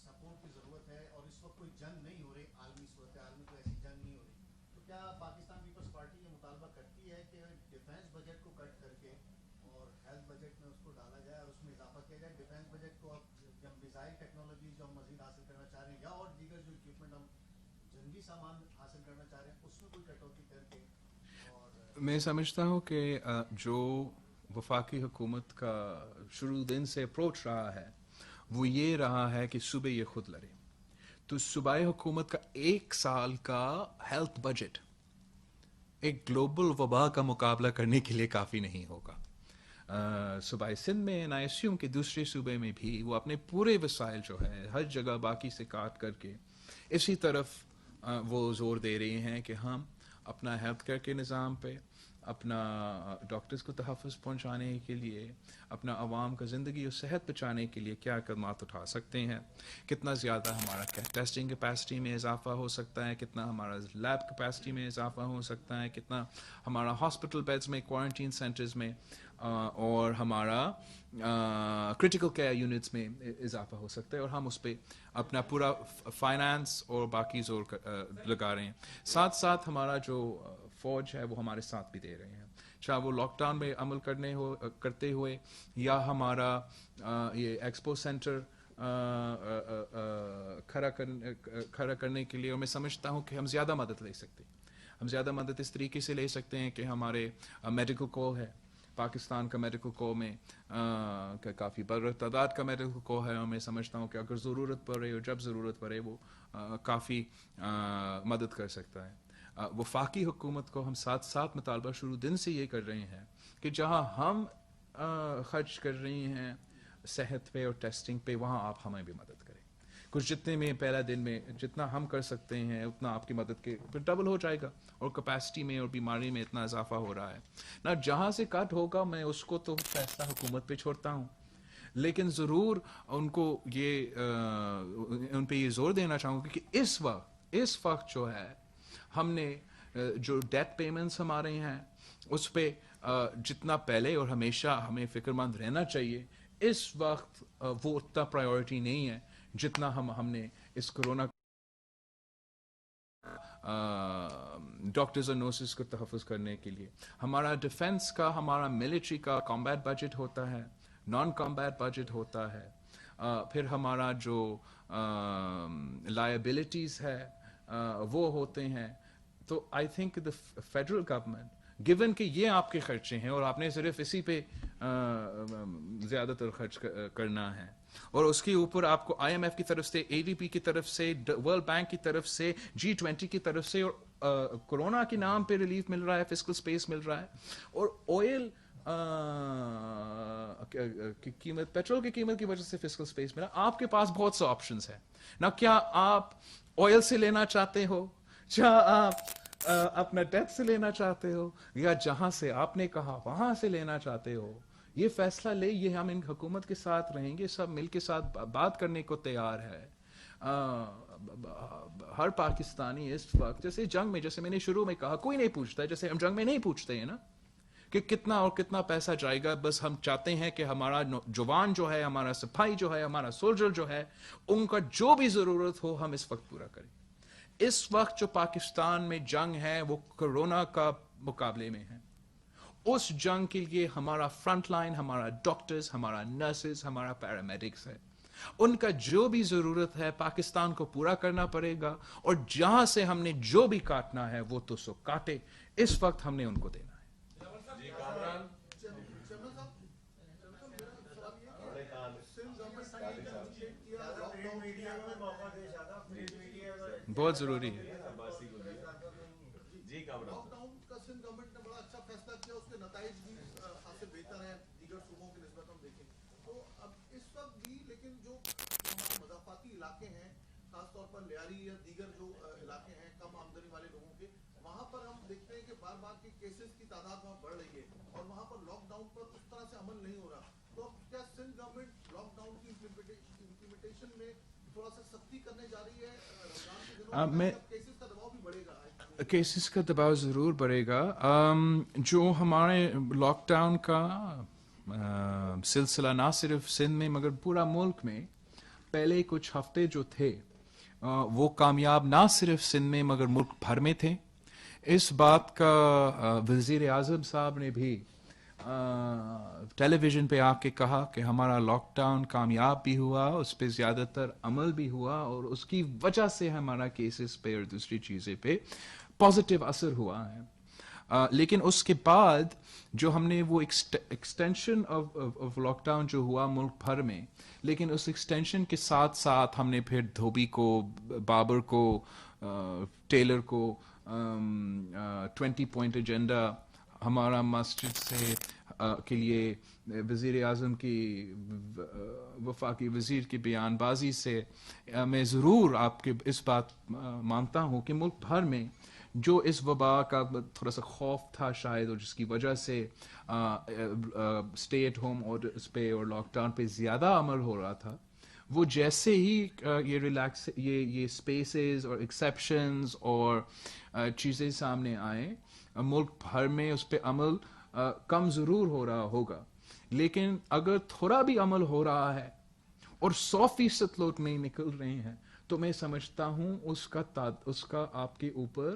سپورٹ کی ضرورت ہے, اور اس وقت کوئی جنگ نہیں ہو رہی, عالمی صورتحال میں کوئی ایسی جنگ نہیں ہو رہی, تو کیا پاکستان پیپلز پارٹی یہ مطالبہ کرتی ہے کہ ڈیفینس بجٹ کو کٹ کر کے اور ہیلتھ بجٹ میں اس کو ڈالا جائے اور اس میں اضافہ کیا جائے؟ ڈیفینس بجٹ کو اب جب میزائل ٹیکنالوجی جو ہم مزید حاصل کرنا چاہ رہے ہیں, یا اور دیگر جو اکوپمنٹ ہم جنگی سامان حاصل کرنا چاہ رہے ہیں, اس میں کوئی کٹوتی کر کے. میں سمجھتا ہوں کہ جو وفاقی حکومت کا شروع دن سے اپروچ رہا ہے وہ یہ رہا ہے کہ صوبے یہ خود لڑے. تو صوبائی حکومت کا 1 سال کا ہیلتھ بجٹ ایک گلوبل وبا کا مقابلہ کرنے کے لیے کافی نہیں ہوگا. صوبائی سندھ میں, آئی اسیوم کہ دوسرے صوبے میں بھی وہ اپنے پورے وسائل جو ہے ہر جگہ باقی سے کاٹ کر کے اسی طرف وہ زور دے رہے ہیں کہ ہم اپنا ہیلتھ کیئر کے نظام پہ, اپنا ڈاکٹرز کو تحفظ پہنچانے کے لیے, اپنا عوام کا زندگی اور صحت بچانے کے لیے کیا اقدامات اٹھا سکتے ہیں, کتنا زیادہ ہمارا ٹیسٹنگ کیپیسٹی میں اضافہ ہو سکتا ہے, کتنا ہمارا لیب کیپیسٹی میں اضافہ ہو سکتا ہے, کتنا ہمارا ہاسپٹل بیڈز میں, کوارنٹین سینٹرز میں اور ہمارا کرٹیکل کیئر یونٹس میں اضافہ ہو سکتا ہے, اور ہم اس پہ اپنا پورا فائنانس اور باقی زور لگا رہے ہیں. ساتھ ساتھ ہمارا جو فوج ہے وہ ہمارے ساتھ بھی دے رہے ہیں, چاہے وہ لاک ڈاؤن میں عمل کرتے ہوئے یا ہمارا یہ ایکسپو سینٹر کھڑا کرنے کے لیے. اور میں سمجھتا ہوں کہ ہم زیادہ مدد لے سکتے ہیں, ہم زیادہ مدد اس طریقے سے لے سکتے ہیں کہ ہمارے میڈیکل کور ہے, پاکستان کا میڈیکل کور میں کافی بڑی تعداد کا میڈیکل کور ہے, اور میں سمجھتا ہوں کہ اگر ضرورت پڑے اور جب ضرورت پڑے وہ کافی مدد کر سکتا ہے. وفاقی حکومت کو ہم ساتھ ساتھ مطالبہ شروع دن سے یہ کر رہے ہیں کہ جہاں ہم خرچ کر رہے ہیں صحت پہ اور ٹیسٹنگ پہ, وہاں آپ ہمیں بھی مدد کریں. کچھ جتنے میں پہلا دن میں جتنا ہم کر سکتے ہیں اتنا آپ کی مدد کے پھر ڈبل ہو جائے گا, اور کیپیسٹی میں اور بیماری میں اتنا اضافہ ہو رہا ہے نا. جہاں سے کٹ ہوگا میں اس کو تو فیصلہ حکومت پہ چھوڑتا ہوں, لیکن ضرور ان کو ان پہ یہ زور دینا چاہوں گا کہ اس وقت جو ہے ہم نے جو ڈیٹ پیمنٹس ہمارے ہیں اس پہ جتنا پہلے اور ہمیشہ ہمیں فکر مند رہنا چاہیے, اس وقت وہ اتنا پرائیورٹی نہیں ہے جتنا ہم نے اس کرونا ڈاکٹرز اور نرسز کو تحفظ کرنے کے لیے. ہمارا ڈیفنس کا, ہمارا ملٹری کا کمبیٹ بجٹ ہوتا ہے, نان کمبیٹ بجٹ ہوتا ہے, پھر ہمارا جو لائبلٹیز ہے وہ ہوتے ہیں. تو I think the federal government given کہ یہ آپ کے خرچے ہیں اور آپ نے صرف اسی پہ زیادہ تر خرچ کرنا ہے, اور اس کے اوپر آپ کو آئی ایم ایف کی طرف سے, اے ڈی پی کی طرف سے, ورلڈ بینک کی طرف سے, G20 کی طرف سے, اور کورونا کے نام پہ ریلیف مل رہا ہے, فسکل سپیس مل رہا ہے, اور آئل قیمت, پیٹرول کی قیمت کی وجہ سے فسکل سپیس ملا. آپ کے پاس بہت سے آپشنز ہیں نا. کیا آپ آئل سے لینا چاہتے ہو, کیا آپ اپنا ڈیٹ سے لینا چاہتے ہو, یا جہاں سے آپ نے کہا وہاں سے لینا چاہتے ہو؟ یہ فیصلہ لے, یہ ہم ان حکومت کے ساتھ رہیں گے, سب مل کے ساتھ بات کرنے کو تیار ہے. ہر پاکستانی اس وقت جیسے جنگ میں, جیسے میں نے شروع میں کہا, کوئی نہیں پوچھتا ہے, جیسے ہم جنگ میں نہیں پوچھتے ہیں نا کہ کتنا اور کتنا پیسہ جائے گا. بس ہم چاہتے ہیں کہ ہمارا جوان جو ہے, ہمارا سپاہی جو ہے, ہمارا سولجر جو ہے, ان کا جو بھی ضرورت ہو ہم اس وقت پورا کریں. اس وقت جو پاکستان میں جنگ ہے وہ کرونا کا مقابلے میں ہے. اس جنگ کے لیے ہمارا فرنٹ لائن, ہمارا ڈاکٹرز, ہمارا نرسز, ہمارا پیرامیڈکس ہے. ان کا جو بھی ضرورت ہے پاکستان کو پورا کرنا پڑے گا, اور جہاں سے ہم نے جو بھی کاٹنا ہے وہ تو سو کاٹے. اس وقت ہم نے ان کو دینا ہے. بہت ضروری ہے. لاک ڈاؤن کا سندھ گورنمنٹ نے بڑا اچھا فیصلہ کیا, اس کے نتائج بھی خاصے بہتر ہیں دیگر صوبوں کی نسبت ہم دیکھیں تو. اب اس وقت بھی لیکن جو ہمارے مضافاتی علاقے ہیں, خاص طور پر لیاری یا دیگر جو علاقے ہیں کم آمدنی والے لوگوں کے, وہاں پر ہم دیکھتے ہیں کہ بار بار کے کیسز کی تعداد وہاں بڑھ رہی ہے, اور وہاں پر لاک ڈاؤن پر اس طرح سے عمل نہیں ہو رہا. تو کیا سندھ گورنمنٹ لاک ڈاؤن کی امپلیمنٹیشن میں تھوڑا سا سختی کرنے جا رہی ہے؟ رمضان کے دنوں میں کیسز کا دباؤ بھی بڑھے گا, کیسز کا دباؤ ضرور بڑھے گا. جو ہمارے لاک ڈاؤن کا سلسلہ نہ صرف سندھ میں مگر پورا ملک میں پہلے کچھ ہفتے جو تھے وہ کامیاب نہ صرف سندھ میں مگر ملک بھر میں تھے. اس بات کا وزیر اعظم صاحب نے بھی ٹیلی ویژن پہ آ کے کہا کہ ہمارا لاک ڈاؤن کامیاب بھی ہوا, اس پہ زیادہ تر عمل بھی ہوا, اور اس کی وجہ سے ہمارا کیسز پہ اور دوسری چیزیں پہ پازیٹیو اثر ہوا ہے. لیکن اس کے بعد جو ہم نے وہ ایکسٹینشن آف لاک ڈاؤن جو ہوا ملک بھر میں, لیکن اس ایکسٹینشن کے ساتھ ساتھ ہم نے پھر دھوبی کو, بابر کو, ٹیلر کو 20 پوائنٹ ایجنڈا, ہمارا مسجد سے کے لیے وزیر اعظم کی وفاقی وزیر کی بیان بازی سے میں ضرور آپ کے اس بات مانتا ہوں کہ ملک بھر میں جو اس وبا کا تھوڑا سا خوف تھا شاید، اور جس کی وجہ سے اسٹے ایٹ ہوم اور اس پہ اور لاک ڈاؤن پہ زیادہ عمل ہو رہا تھا، وہ جیسے ہی یہ ریلیکس یہ اسپیسز اور ایکسیپشنز اور چیزیں سامنے آئیں، ملک بھر میں اس پہ عمل کم ضرور ہو رہا ہوگا، لیکن اگر تھوڑا بھی عمل ہو رہا ہے اور 100% لوگ نہیں نکل رہے ہیں تو میں سمجھتا ہوں اس کا آپ کے اوپر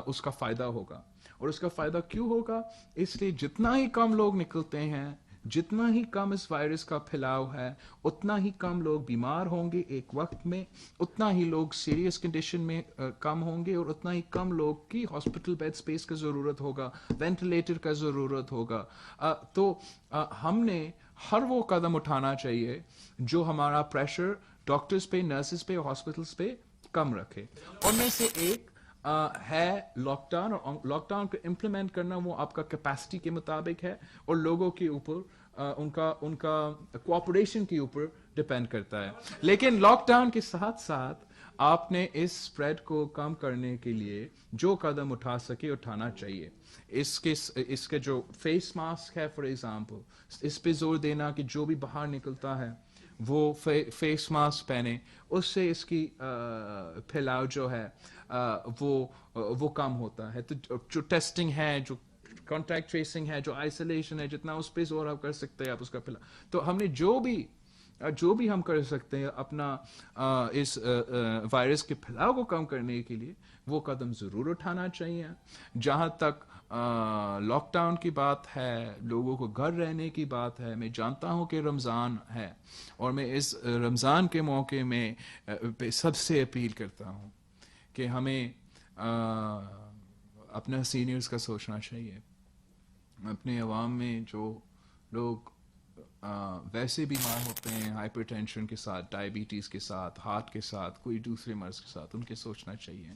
اس کا فائدہ ہوگا. اور اس کا فائدہ کیوں ہوگا؟ اس لیے جتنا ہی کم لوگ نکلتے ہیں، جتنا ہی کم اس وائرس کا پھیلاؤ ہے، اتنا ہی کم لوگ بیمار ہوں گے ایک وقت میں، اتنا ہی لوگ سیریس کنڈیشن میں کم ہوں گے، اور اتنا ہی کم لوگ کی ہاسپٹل بیڈ سپیس کا ضرورت ہوگا، وینٹیلیٹر کا ضرورت ہوگا. تو ہم نے ہر وہ قدم اٹھانا چاہیے جو ہمارا پریشر ڈاکٹرز پہ، نرسز پہ، ہاسپٹلس پہ کم رکھے. ان میں سے ایک ہے لاک ڈاؤن، اور لاک ڈاؤن کو امپلیمنٹ کرنا وہ آپ کا کیپیسٹی کے مطابق ہے اور لوگوں کے اوپر ان کا کوآپریشن کے اوپر ڈپینڈ کرتا ہے. لیکن لاک ڈاؤن کے ساتھ ساتھ آپ نے اس اسپریڈ کو کم کرنے کے لیے جو قدم اٹھا سکے اٹھانا چاہیے. اس کے جو فیس ماسک ہے فار ایگزامپل، اس پہ زور دینا کہ جو بھی باہر نکلتا ہے وہ فیس ماسک پہنے، اس سے اس کی پھیلاؤ جو ہے وہ کم ہوتا ہے. تو جو ٹیسٹنگ ہے، جو کانٹیکٹ ٹریسنگ ہے، جو آئسولیشن ہے، جتنا اس پہ زور آپ کر سکتے ہیں آپ اس کا پھیلاؤ. تو ہم نے جو بھی ہم کر سکتے ہیں اپنا اس وائرس کے پھیلاؤ کو کم کرنے کے لیے وہ قدم ضرور اٹھانا چاہیے. جہاں تک لاک ڈاؤن کی بات ہے، لوگوں کو گھر رہنے کی بات ہے، میں جانتا ہوں کہ رمضان ہے اور میں اس رمضان کے موقع میں سب سے اپیل کرتا ہوں کہ ہمیں اپنا سینئرز کا سوچنا چاہیے. اپنے عوام میں جو لوگ ویسے بیمار ہوتے ہیں ہائپر ٹینشن کے ساتھ، ڈائبٹیز کے ساتھ، ہارٹ کے ساتھ، کوئی دوسرے مرض کے ساتھ، ان کے سوچنا چاہیے.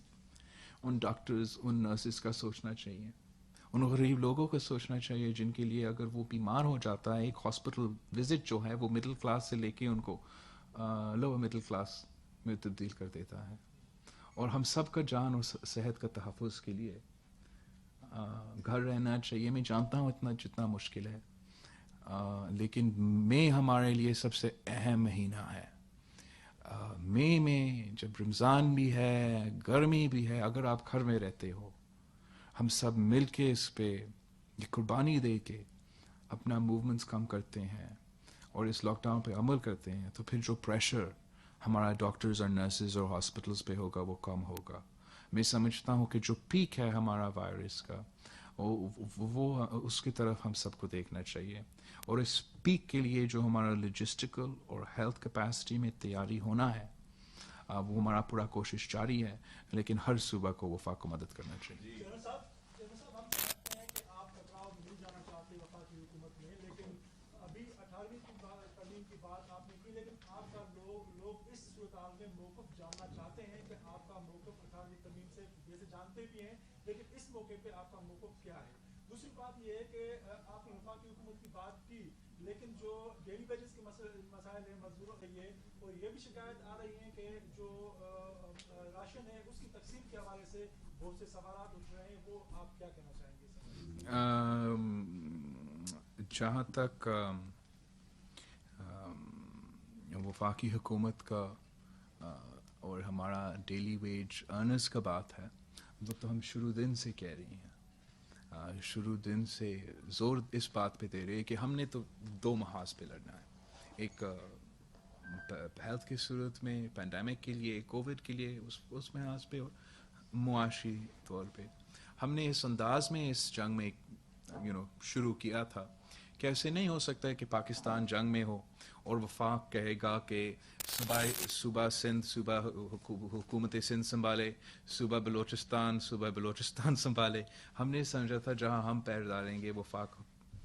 ان ڈاکٹرز، ان نرسز کا سوچنا چاہیے. ان غریب لوگوں کا سوچنا چاہیے جن کے لیے اگر وہ بیمار ہو جاتا ہے، ایک ہاسپٹل وزٹ جو ہے وہ مڈل کلاس سے لے کے ان کو لوور مڈل کلاس میں تبدیل کر دیتا ہے. اور ہم سب کا جان اور صحت کا تحفظ کے لیے گھر رہنا چاہیے. میں جانتا ہوں اتنا جتنا مشکل ہے، لیکن مئی ہمارے لیے سب سے اہم مہینہ ہے. مئی میں جب رمضان بھی ہے، گرمی بھی ہے، اگر آپ گھر میں رہتے ہو، ہم سب مل کے اس پہ یہ قربانی دے کے اپنا موومنٹس کم کرتے ہیں اور اس لاک ڈاؤن پہ عمل کرتے ہیں، تو پھر جو پریشر ہمارا ڈاکٹرز اور نرسز اور ہاسپٹلس پہ ہوگا وہ کم ہوگا. میں سمجھتا ہوں کہ جو پیک ہے ہمارا وائرس کا، وہ اس کی طرف ہم سب کو دیکھنا چاہیے. اور اس پیک کے لیے جو ہمارا لاجسٹیکل اور ہیلتھ کیپیسٹی میں تیاری ہونا ہے، وہ ہمارا پورا کوشش جاری ہے، لیکن ہر صوبہ کو وفاق کو مدد کرنا چاہیے. لیکن اس موقع پہ آپ کا موقف کیا ہے؟ دوسری بات یہ ہے کہ آپ نے وفاقی حکومت کی بات کی، لیکن جو ڈیلی ویجز کے مسائل ہیں، مزدوروں کے لیے، اور یہ بھی شکایت آ رہی ہے کہ جو راشن ہے اس کی تقسیم کے حوالے سے بہت سے سوالات اٹھ رہے ہیں، وہ آپ کیا کہنا چاہیں گے؟ جہاں تک وفاقی حکومت کا اور ہمارا ڈیلی ویج ارنرز کا بات ہے، وہ تو ہم شروع دن سے کہہ رہی ہیں، شروع دن سے زور اس بات پہ دے رہے ہیں کہ ہم نے تو دو محاذ پہ لڑنا ہے. ایک ہیلتھ کی صورت میں، پینڈیمک کے لیے، کووڈ کے لیے، اس محاذ پہ، اور معاشی طور پہ. ہم نے اس انداز میں اس جنگ میں شروع کیا تھا کہ ایسے نہیں ہو سکتا ہے کہ پاکستان جنگ میں ہو اور وفاق کہے گا کہ صوبہ سندھ، صوبہ حکومت سندھ سنبھالے، صوبہ بلوچستان سنبھالے. ہم نے سمجھا تھا جہاں ہم پیر ڈالیں گے وفاق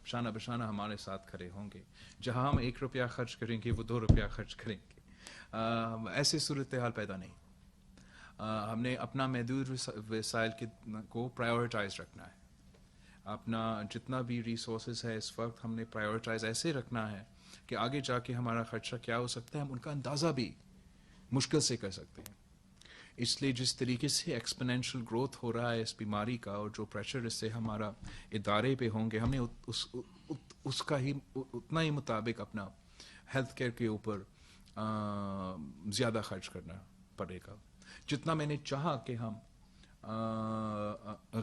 شانہ بشانہ ہمارے ساتھ کھڑے ہوں گے. جہاں ہم 1 روپیہ خرچ کریں گے وہ 2 روپیہ خرچ کریں گے. ایسے صورتحال پیدا نہیں. ہم نے اپنا محدود وسائل کو پرائیورٹائز رکھنا ہے. اپنا جتنا بھی ریسورسز ہے اس وقت ہم نے پرائیورٹائز ایسے رکھنا ہے کہ آگے جا کے ہمارا خرچہ کیا ہو سکتا ہے ہم ان کا اندازہ بھی مشکل سے کر سکتے ہیں. اس لیے جس طریقے سے ایکسپونینشیل گروتھ ہو رہا ہے اس بیماری کا اور جو پریشر اس سے ہمارا ادارے پہ ہوں گے ہم نے اس کا ہی اتنا ہی مطابق اپنا ہیلتھ کیئر کے اوپر زیادہ خرچ کرنا پڑے گا. جتنا میں نے چاہا کہ ہم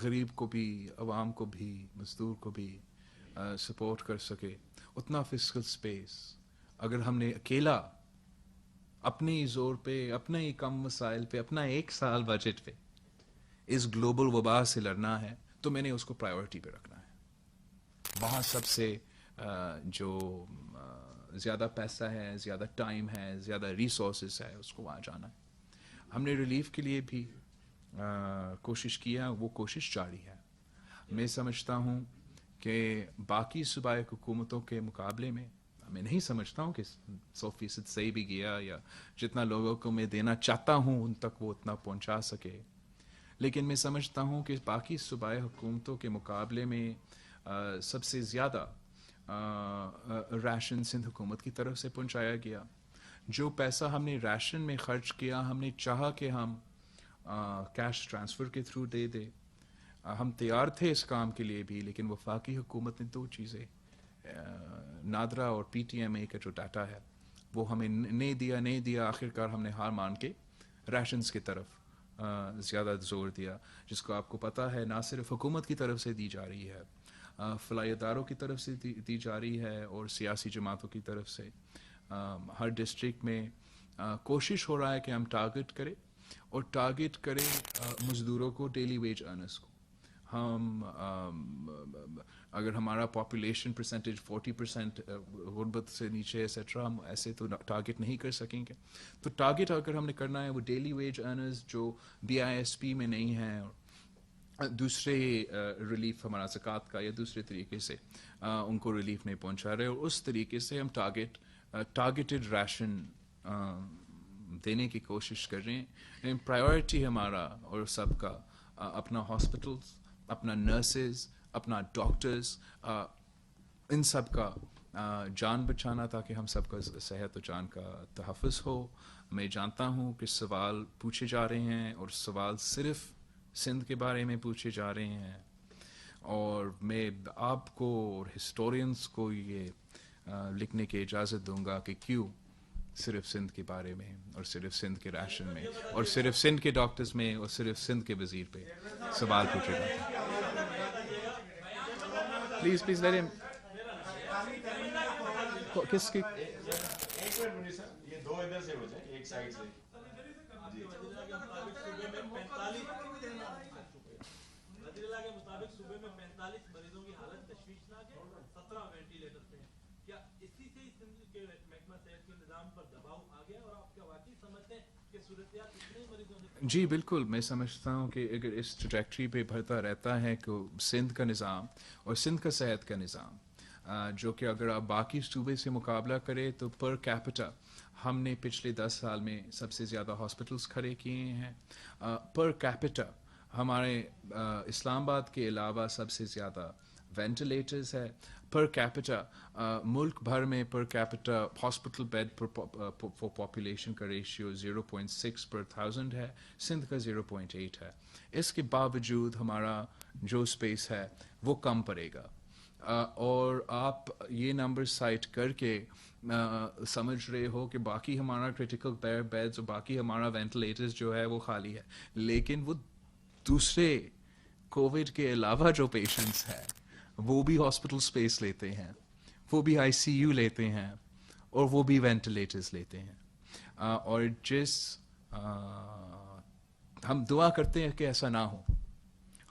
غریب کو بھی عوام کو بھی مزدور کو بھی سپورٹ کر سکے اتنا فسکل سپیس اگر ہم نے اکیلا اپنے ہی زور پہ اپنے ہی کم وسائل پہ اپنا 1 سال بجٹ پہ اس گلوبل وبا سے لڑنا ہے تو میں نے اس کو پرائیورٹی پہ رکھنا ہے. وہاں سب سے جو زیادہ پیسہ ہے زیادہ ٹائم ہے زیادہ ریسورسز ہے اس کو وہاں جانا ہے. ہم نے ریلیف کے لیے بھی کوشش کیا وہ کوشش جاری ہے. میں سمجھتا ہوں کہ باقی صوبائی حکومتوں کے مقابلے میں نہیں سمجھتا ہوں کہ 100% صحیح بھی گیا یا جتنا لوگوں کو میں دینا چاہتا ہوں ان تک وہ اتنا پہنچا سکے, لیکن میں سمجھتا ہوں کہ باقی صوبائی حکومتوں کے مقابلے میں سب سے زیادہ راشن سندھ حکومت کی طرف سے پہنچایا گیا. جو پیسہ ہم نے راشن میں خرچ کیا ہم نے چاہا کہ ہم کیش ٹرانسفر کے تھرو دے دے. ہم تیار تھے اس کام کے لیے بھی, لیکن وفاقی حکومت نے 2 چیزیں نادرا اور پی ٹی ایم اے کا جو ڈاٹا ہے وہ ہمیں نہیں دیا. آخرکار ہم نے ہار مان کے ریشنز کی طرف زیادہ زور دیا, جس کو آپ کو پتہ ہے نہ صرف حکومت کی طرف سے دی جا رہی ہے, فلاحی اداروں کی طرف سے دی جا رہی ہے اور سیاسی جماعتوں کی طرف سے. ہر ڈسٹرکٹ میں کوشش ہو رہا ہے کہ ہم ٹارگٹ کریں مزدوروں کو, ڈیلی ویج ارنرز کو. ہم اگر ہمارا پاپولیشن پرسنٹیج 40% غربت سے نیچے ایسیٹرا, ہم ایسے تو ٹارگٹ نہیں کر سکیں گے. تو ٹارگٹ اگر ہم نے کرنا ہے وہ ڈیلی ویج ارنرز جو BISP میں نہیں ہیں اور دوسرے ریلیف ہمارا زکوٰۃ کا یا دوسرے طریقے سے ان کو ریلیف نہیں پہنچا رہے, اور اس طریقے سے ہم ٹارگیٹڈ راشن دینے کی کوشش کر رہے ہیں. پرائیورٹی ہمارا اور سب کا اپنا ہاسپٹلس, اپنا نرسز, اپنا ڈاکٹرز, ان سب کا جان بچانا تاکہ ہم سب کا صحت و جان کا تحفظ ہو. میں جانتا ہوں کہ سوال پوچھے جا رہے ہیں اور سوال صرف سندھ کے بارے میں پوچھے جا رہے ہیں, اور میں آپ کو اور ہسٹورینز کو یہ لکھنے کی اجازت دوں گا کہ کیوں صرف سندھ کے بارے میں اور صرف سندھ کے راشن میں اور صرف سندھ کے ڈاکٹرز میں اور صرف سندھ کے وزیر پہ سوال پوچھے جاتے ہیں. پلیز لیٹ ہم کس کی یہ 2 ادھر سے ہو جائیں, ایک سائڈ سے. وزیراعلیٰ کے مطابق صوبے میں 45 مریضوں کی حالت تشویشناک ہے, 17 وینٹیلیٹر پہ ہیں. کیا اسی سے سندھ کے محکمہ صحت کے نظام پر دباؤ آ گیا, اور آپ کیا واقعی سمجھتے ہیں کہ صورتحال کتنے مریضوں نے؟ جی بالکل, میں سمجھتا ہوں کہ اگر اس ٹریجیکٹری پہ بڑھتا رہتا ہے کہ سندھ کا نظام اور سندھ کا صحت کا نظام جو کہ اگر آپ باقی صوبے سے مقابلہ کریں تو پر کیپٹا ہم نے پچھلے 10 سال میں سب سے زیادہ ہاسپٹلس کھڑے کیے ہیں. پر کیپٹا ہمارے اسلام آباد کے علاوہ سب سے زیادہ وینٹیلیٹرز ہے. پر کیپٹا ملک بھر میں per capita hospital bed for population کا ریشیو 0.6 پر 1000 ہے, سندھ کا 0.8 ہے. اس کے باوجود ہمارا جو اسپیس ہے وہ کم پڑے گا, اور آپ یہ نمبر سائٹ کر کے سمجھ رہے ہو کہ باقی ہمارا کرٹیکل بیڈز اور باقی ہمارا وینٹیلیٹرز جو ہے وہ خالی ہے, لیکن وہ دوسرے کووڈ کے علاوہ جو پیشنٹس ہیں وہ بھی ہاسپٹل سپیس لیتے ہیں, وہ بھی ICU لیتے ہیں, اور وہ بھی وینٹیلیٹرز لیتے ہیں. اور ہم دعا کرتے ہیں کہ ایسا نہ ہو,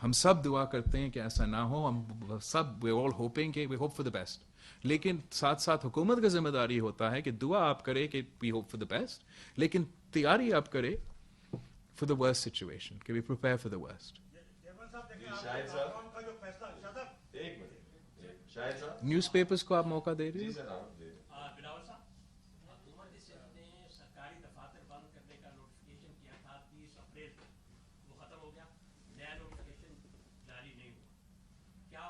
ہم سب دعا کرتے ہیں کہ ایسا نہ ہو, ہم سب وی آل ہوپنگ کہ we hope for the best, لیکن ساتھ ساتھ حکومت کا ذمہ داری ہوتا ہے کہ دعا آپ کرے کہ we hope for the best, لیکن تیاری آپ کرے فار دا ورسٹ سچویشن, کہ we prepare for the worst. Shahid Sahab ایک منٹ, شاہد صاحب نیوز پیپرز کو آپ موقع دے رہے ہیں. بلاول صاحب, حکومت نے سرکاری دفاتر بند کرنے کا نوٹیفیکیشن کیا تھا 30 اپریل کو, وہ ختم ہو گیا, نیا نوٹیفیکیشن جاری نہیں ہوا. کیا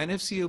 NFC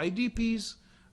IDPs,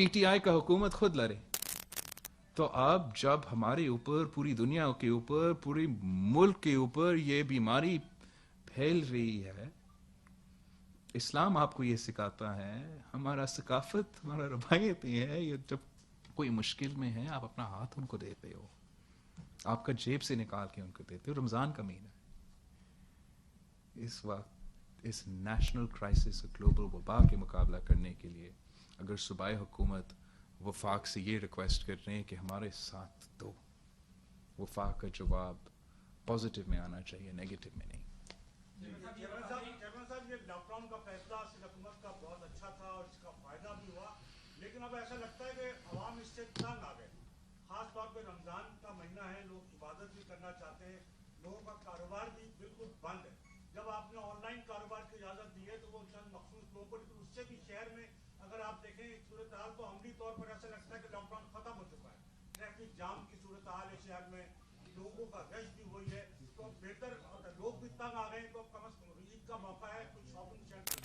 PTI کا حکومت خود لڑے. تو اب جب ہمارے اوپر, پوری دنیا کے اوپر, پوری ملک کے اوپر یہ بیماری پھیل رہی ہے, اسلام آپ کو یہ سکھاتا ہے, ہمارا ثقافت, ہمارا روایت یہ ہے, یہ جب کوئی مشکل میں ہے آپ اپنا ہاتھ ان کو دیتے ہو, آپ کا جیب سے نکال کے ان کو دیتے ہو. رمضان کا مہینہ ہے, اس وقت اس نیشنل کرائسس, گلوبل وبا کے مقابلہ کرنے کے لیے اگر صوبائی حکومت وفاق سے یہ ریکویسٹ کر رہے ہیں کہ ہمارے ساتھ دو, وفاق کا جواب پازیٹیو میں آنا چاہیے, نیگیٹو میں نہیں. چیئرمین صاحب, یہ لاک ڈاؤن کا فیصلہ سندھ حکومت کا بہت اچھا تھا اور اس کا فائدہ بھی ہوا, لیکن اب ایسا لگتا ہے کہ عوام اس سے تنگ آ گئے. خاص طور پہ رمضان کا مہینہ ہے, لوگ عبادت بھی کرنا چاہتے ہیں, لوگوں کا کاروبار بھی بالکل بند ہے. جب آپ نے آن لائن کاروبار کی اجازت دی ہے تو وہ چند مخصوص لوگوں کو, لیکن اس سے بھی شہر میں اگر آپ دیکھیں صورتحال تو عملی طور پر ایسا لگتا ہے کہ لاک ڈاؤن ختم ہو چکا ہے. ٹریفک جام کی صورتحال ہے شہر میں, لوگوں کا رش بھی ہوئی ہے, تو بہتر لوگ بھی تنگ آ گئے, تو کم از کم عید کا موقع ہے, کچھ شاپنگ سینٹر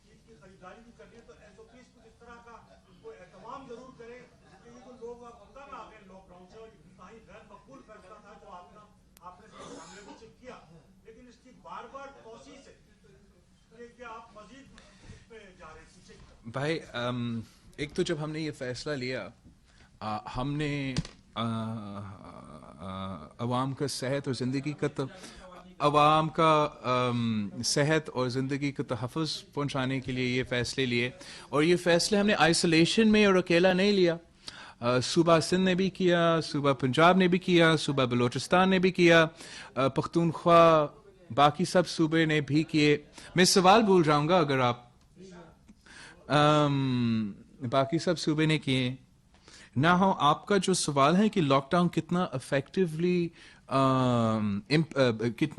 چیز کی خریداری بھی کرنی ہے, تو ایس او پیز کچھ اس طرح کا کوئی اہتمام ضرور کرے کہ یہ جو لوگ اب تنگ آ گئے لاک ڈاؤن سے, اور انتہائی غیر مقبول فیصلہ تھا جو آپ نے معاملے کو چیک کیا, لیکن اس کی بار بار توسیع سے کہ آپ مزید اس پہ جا رہے ہیں پیچھے. بھائی ایک تو جب ہم نے یہ فیصلہ لیا, ہم نے عوام کا صحت اور زندگی کا عوام کا صحت اور زندگی کا تحفظ پہنچانے کے لیے یہ فیصلے لیے, اور یہ فیصلے ہم نے آئسولیشن میں اور اکیلا نہیں لیا. صوبہ سندھ نے بھی کیا, صوبہ پنجاب نے بھی کیا, صوبہ بلوچستان نے بھی کیا, پختونخوا باقی سب صوبے نے بھی کیے. میں سوال بھول جاؤں گا اگر آپ, باقی سب صوبے نے کیے نہ ہو. آپ کا جو سوال ہے کہ لاک ڈاؤن کتنا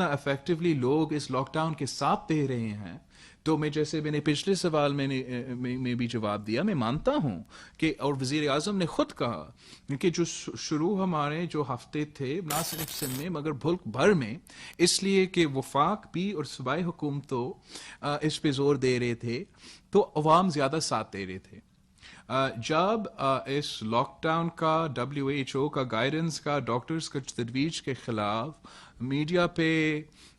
افیکٹولی لوگ اس لاک ڈاؤن کے ساتھ دے رہے ہیں, تو میں جیسے میں نے پچھلے سوال میں بھی جواب دیا, میں مانتا ہوں کہ, اور وزیر اعظم نے خود کہا کہ جو شروع ہمارے جو ہفتے تھے نہ صرف سندھ میں مگر ملک بھر میں, اس لیے کہ وفاق بھی اور صوبائی حکومتوں اس پہ زور دے رہے تھے, تو عوام زیادہ ساتھ دے رہے تھے. جب اس لاک ڈاؤن کا WHO کا گائیڈنس کا, ڈاکٹرز کا تجویز کے خلاف میڈیا پہ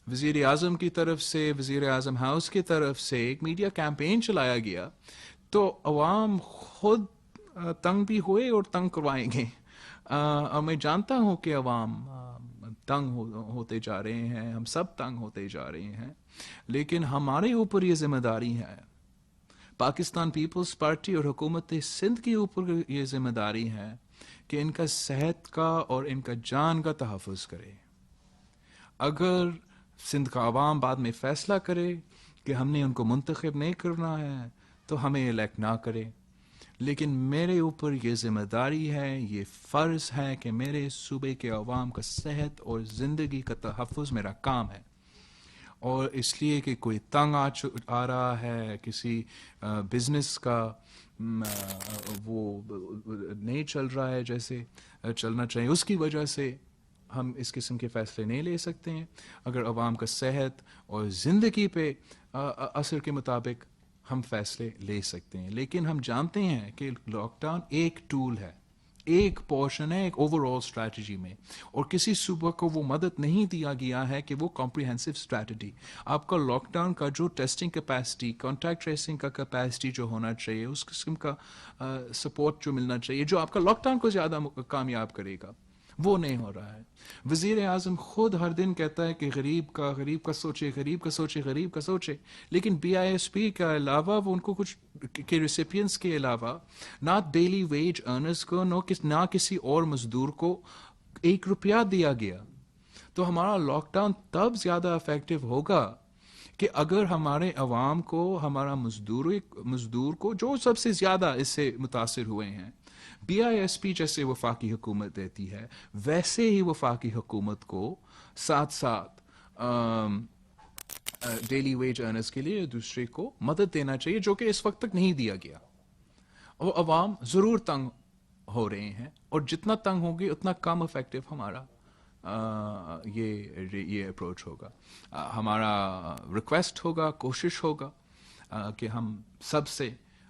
وزیر اعظم کی طرف سے, وزیر اعظم ہاؤس کی طرف سے ایک میڈیا کیمپین چلایا گیا, تو عوام خود تنگ بھی ہوئے اور تنگ کروائیں گے. اور میں جانتا ہوں کہ عوام تنگ ہوتے جا رہے ہیں, ہم سب تنگ ہوتے جا رہے ہیں, لیکن ہمارے اوپر یہ ذمہ داری ہے, پاکستان پیپلز پارٹی اور حکومت سندھ کے اوپر یہ ذمہ داری ہے کہ ان کا صحت کا اور ان کا جان کا تحفظ کرے. اگر سندھ کا عوام بعد میں فیصلہ کرے کہ ہم نے ان کو منتخب نہیں کرنا ہے تو ہمیں الیکٹ نہ کرے, لیکن میرے اوپر یہ ذمہ داری ہے, یہ فرض ہے کہ میرے صوبے کے عوام کا صحت اور زندگی کا تحفظ میرا کام ہے. اور اس لیے کہ کوئی تنگ آ رہا ہے, کسی بزنس کا وہ نہیں چل رہا ہے جیسے چلنا چاہیے, اس کی وجہ سے ہم اس قسم کے فیصلے نہیں لے سکتے ہیں. اگر عوام کا صحت اور زندگی پہ اثر کے مطابق ہم فیصلے لے سکتے ہیں, لیکن ہم جانتے ہیں کہ لاک ڈاؤن ایک ٹول ہے, ایک پورشن ہے ایک اوور آل اسٹریٹجی میں, اور کسی صوبہ کو وہ مدد نہیں دیا گیا ہے کہ وہ کمپریہنسو اسٹریٹجی. آپ کا لاک ڈاؤن کا جو ٹیسٹنگ کیپیسٹی, کانٹیکٹ ٹریسنگ کا کیپیسٹی جو ہونا چاہیے, اس قسم کا سپورٹ جو ملنا چاہیے جو آپ کا لاک ڈاؤن کو زیادہ کامیاب کرے گا, وہ نہیں ہو رہا ہے. وزیر اعظم خود ہر دن کہتا ہے کہ غریب کا سوچے, غریب کا سوچے, غریب کا سوچے, لیکن BISP کے علاوہ وہ ان کو کچھ کے ریسیپینٹس کے علاوہ نہ ڈیلی ویج ارنرز کو نہ کسی اور مزدور کو $1 دیا گیا. تو ہمارا لاک ڈاؤن تب زیادہ افیکٹو ہوگا کہ اگر ہمارے عوام کو, ہمارا مزدور کو جو سب سے زیادہ اس سے متاثر ہوئے ہیں, BISP جیسے وفاقی حکومت دیتی ہے ویسے ہی وفاقی حکومت کو ساتھ ساتھ ڈیلی ویج ارنرز کے لیے دوسرے کو مدد دینا چاہیے, جو کہ اس وقت تک نہیں دیا گیا. اور عوام ضرور تنگ ہو رہے ہیں, اور جتنا تنگ ہوگی اتنا کم افیکٹو ہمارا یہ اپروچ ہوگا. ہمارا ریکویسٹ ہوگا, کوشش ہوگا کہ ہم سب سے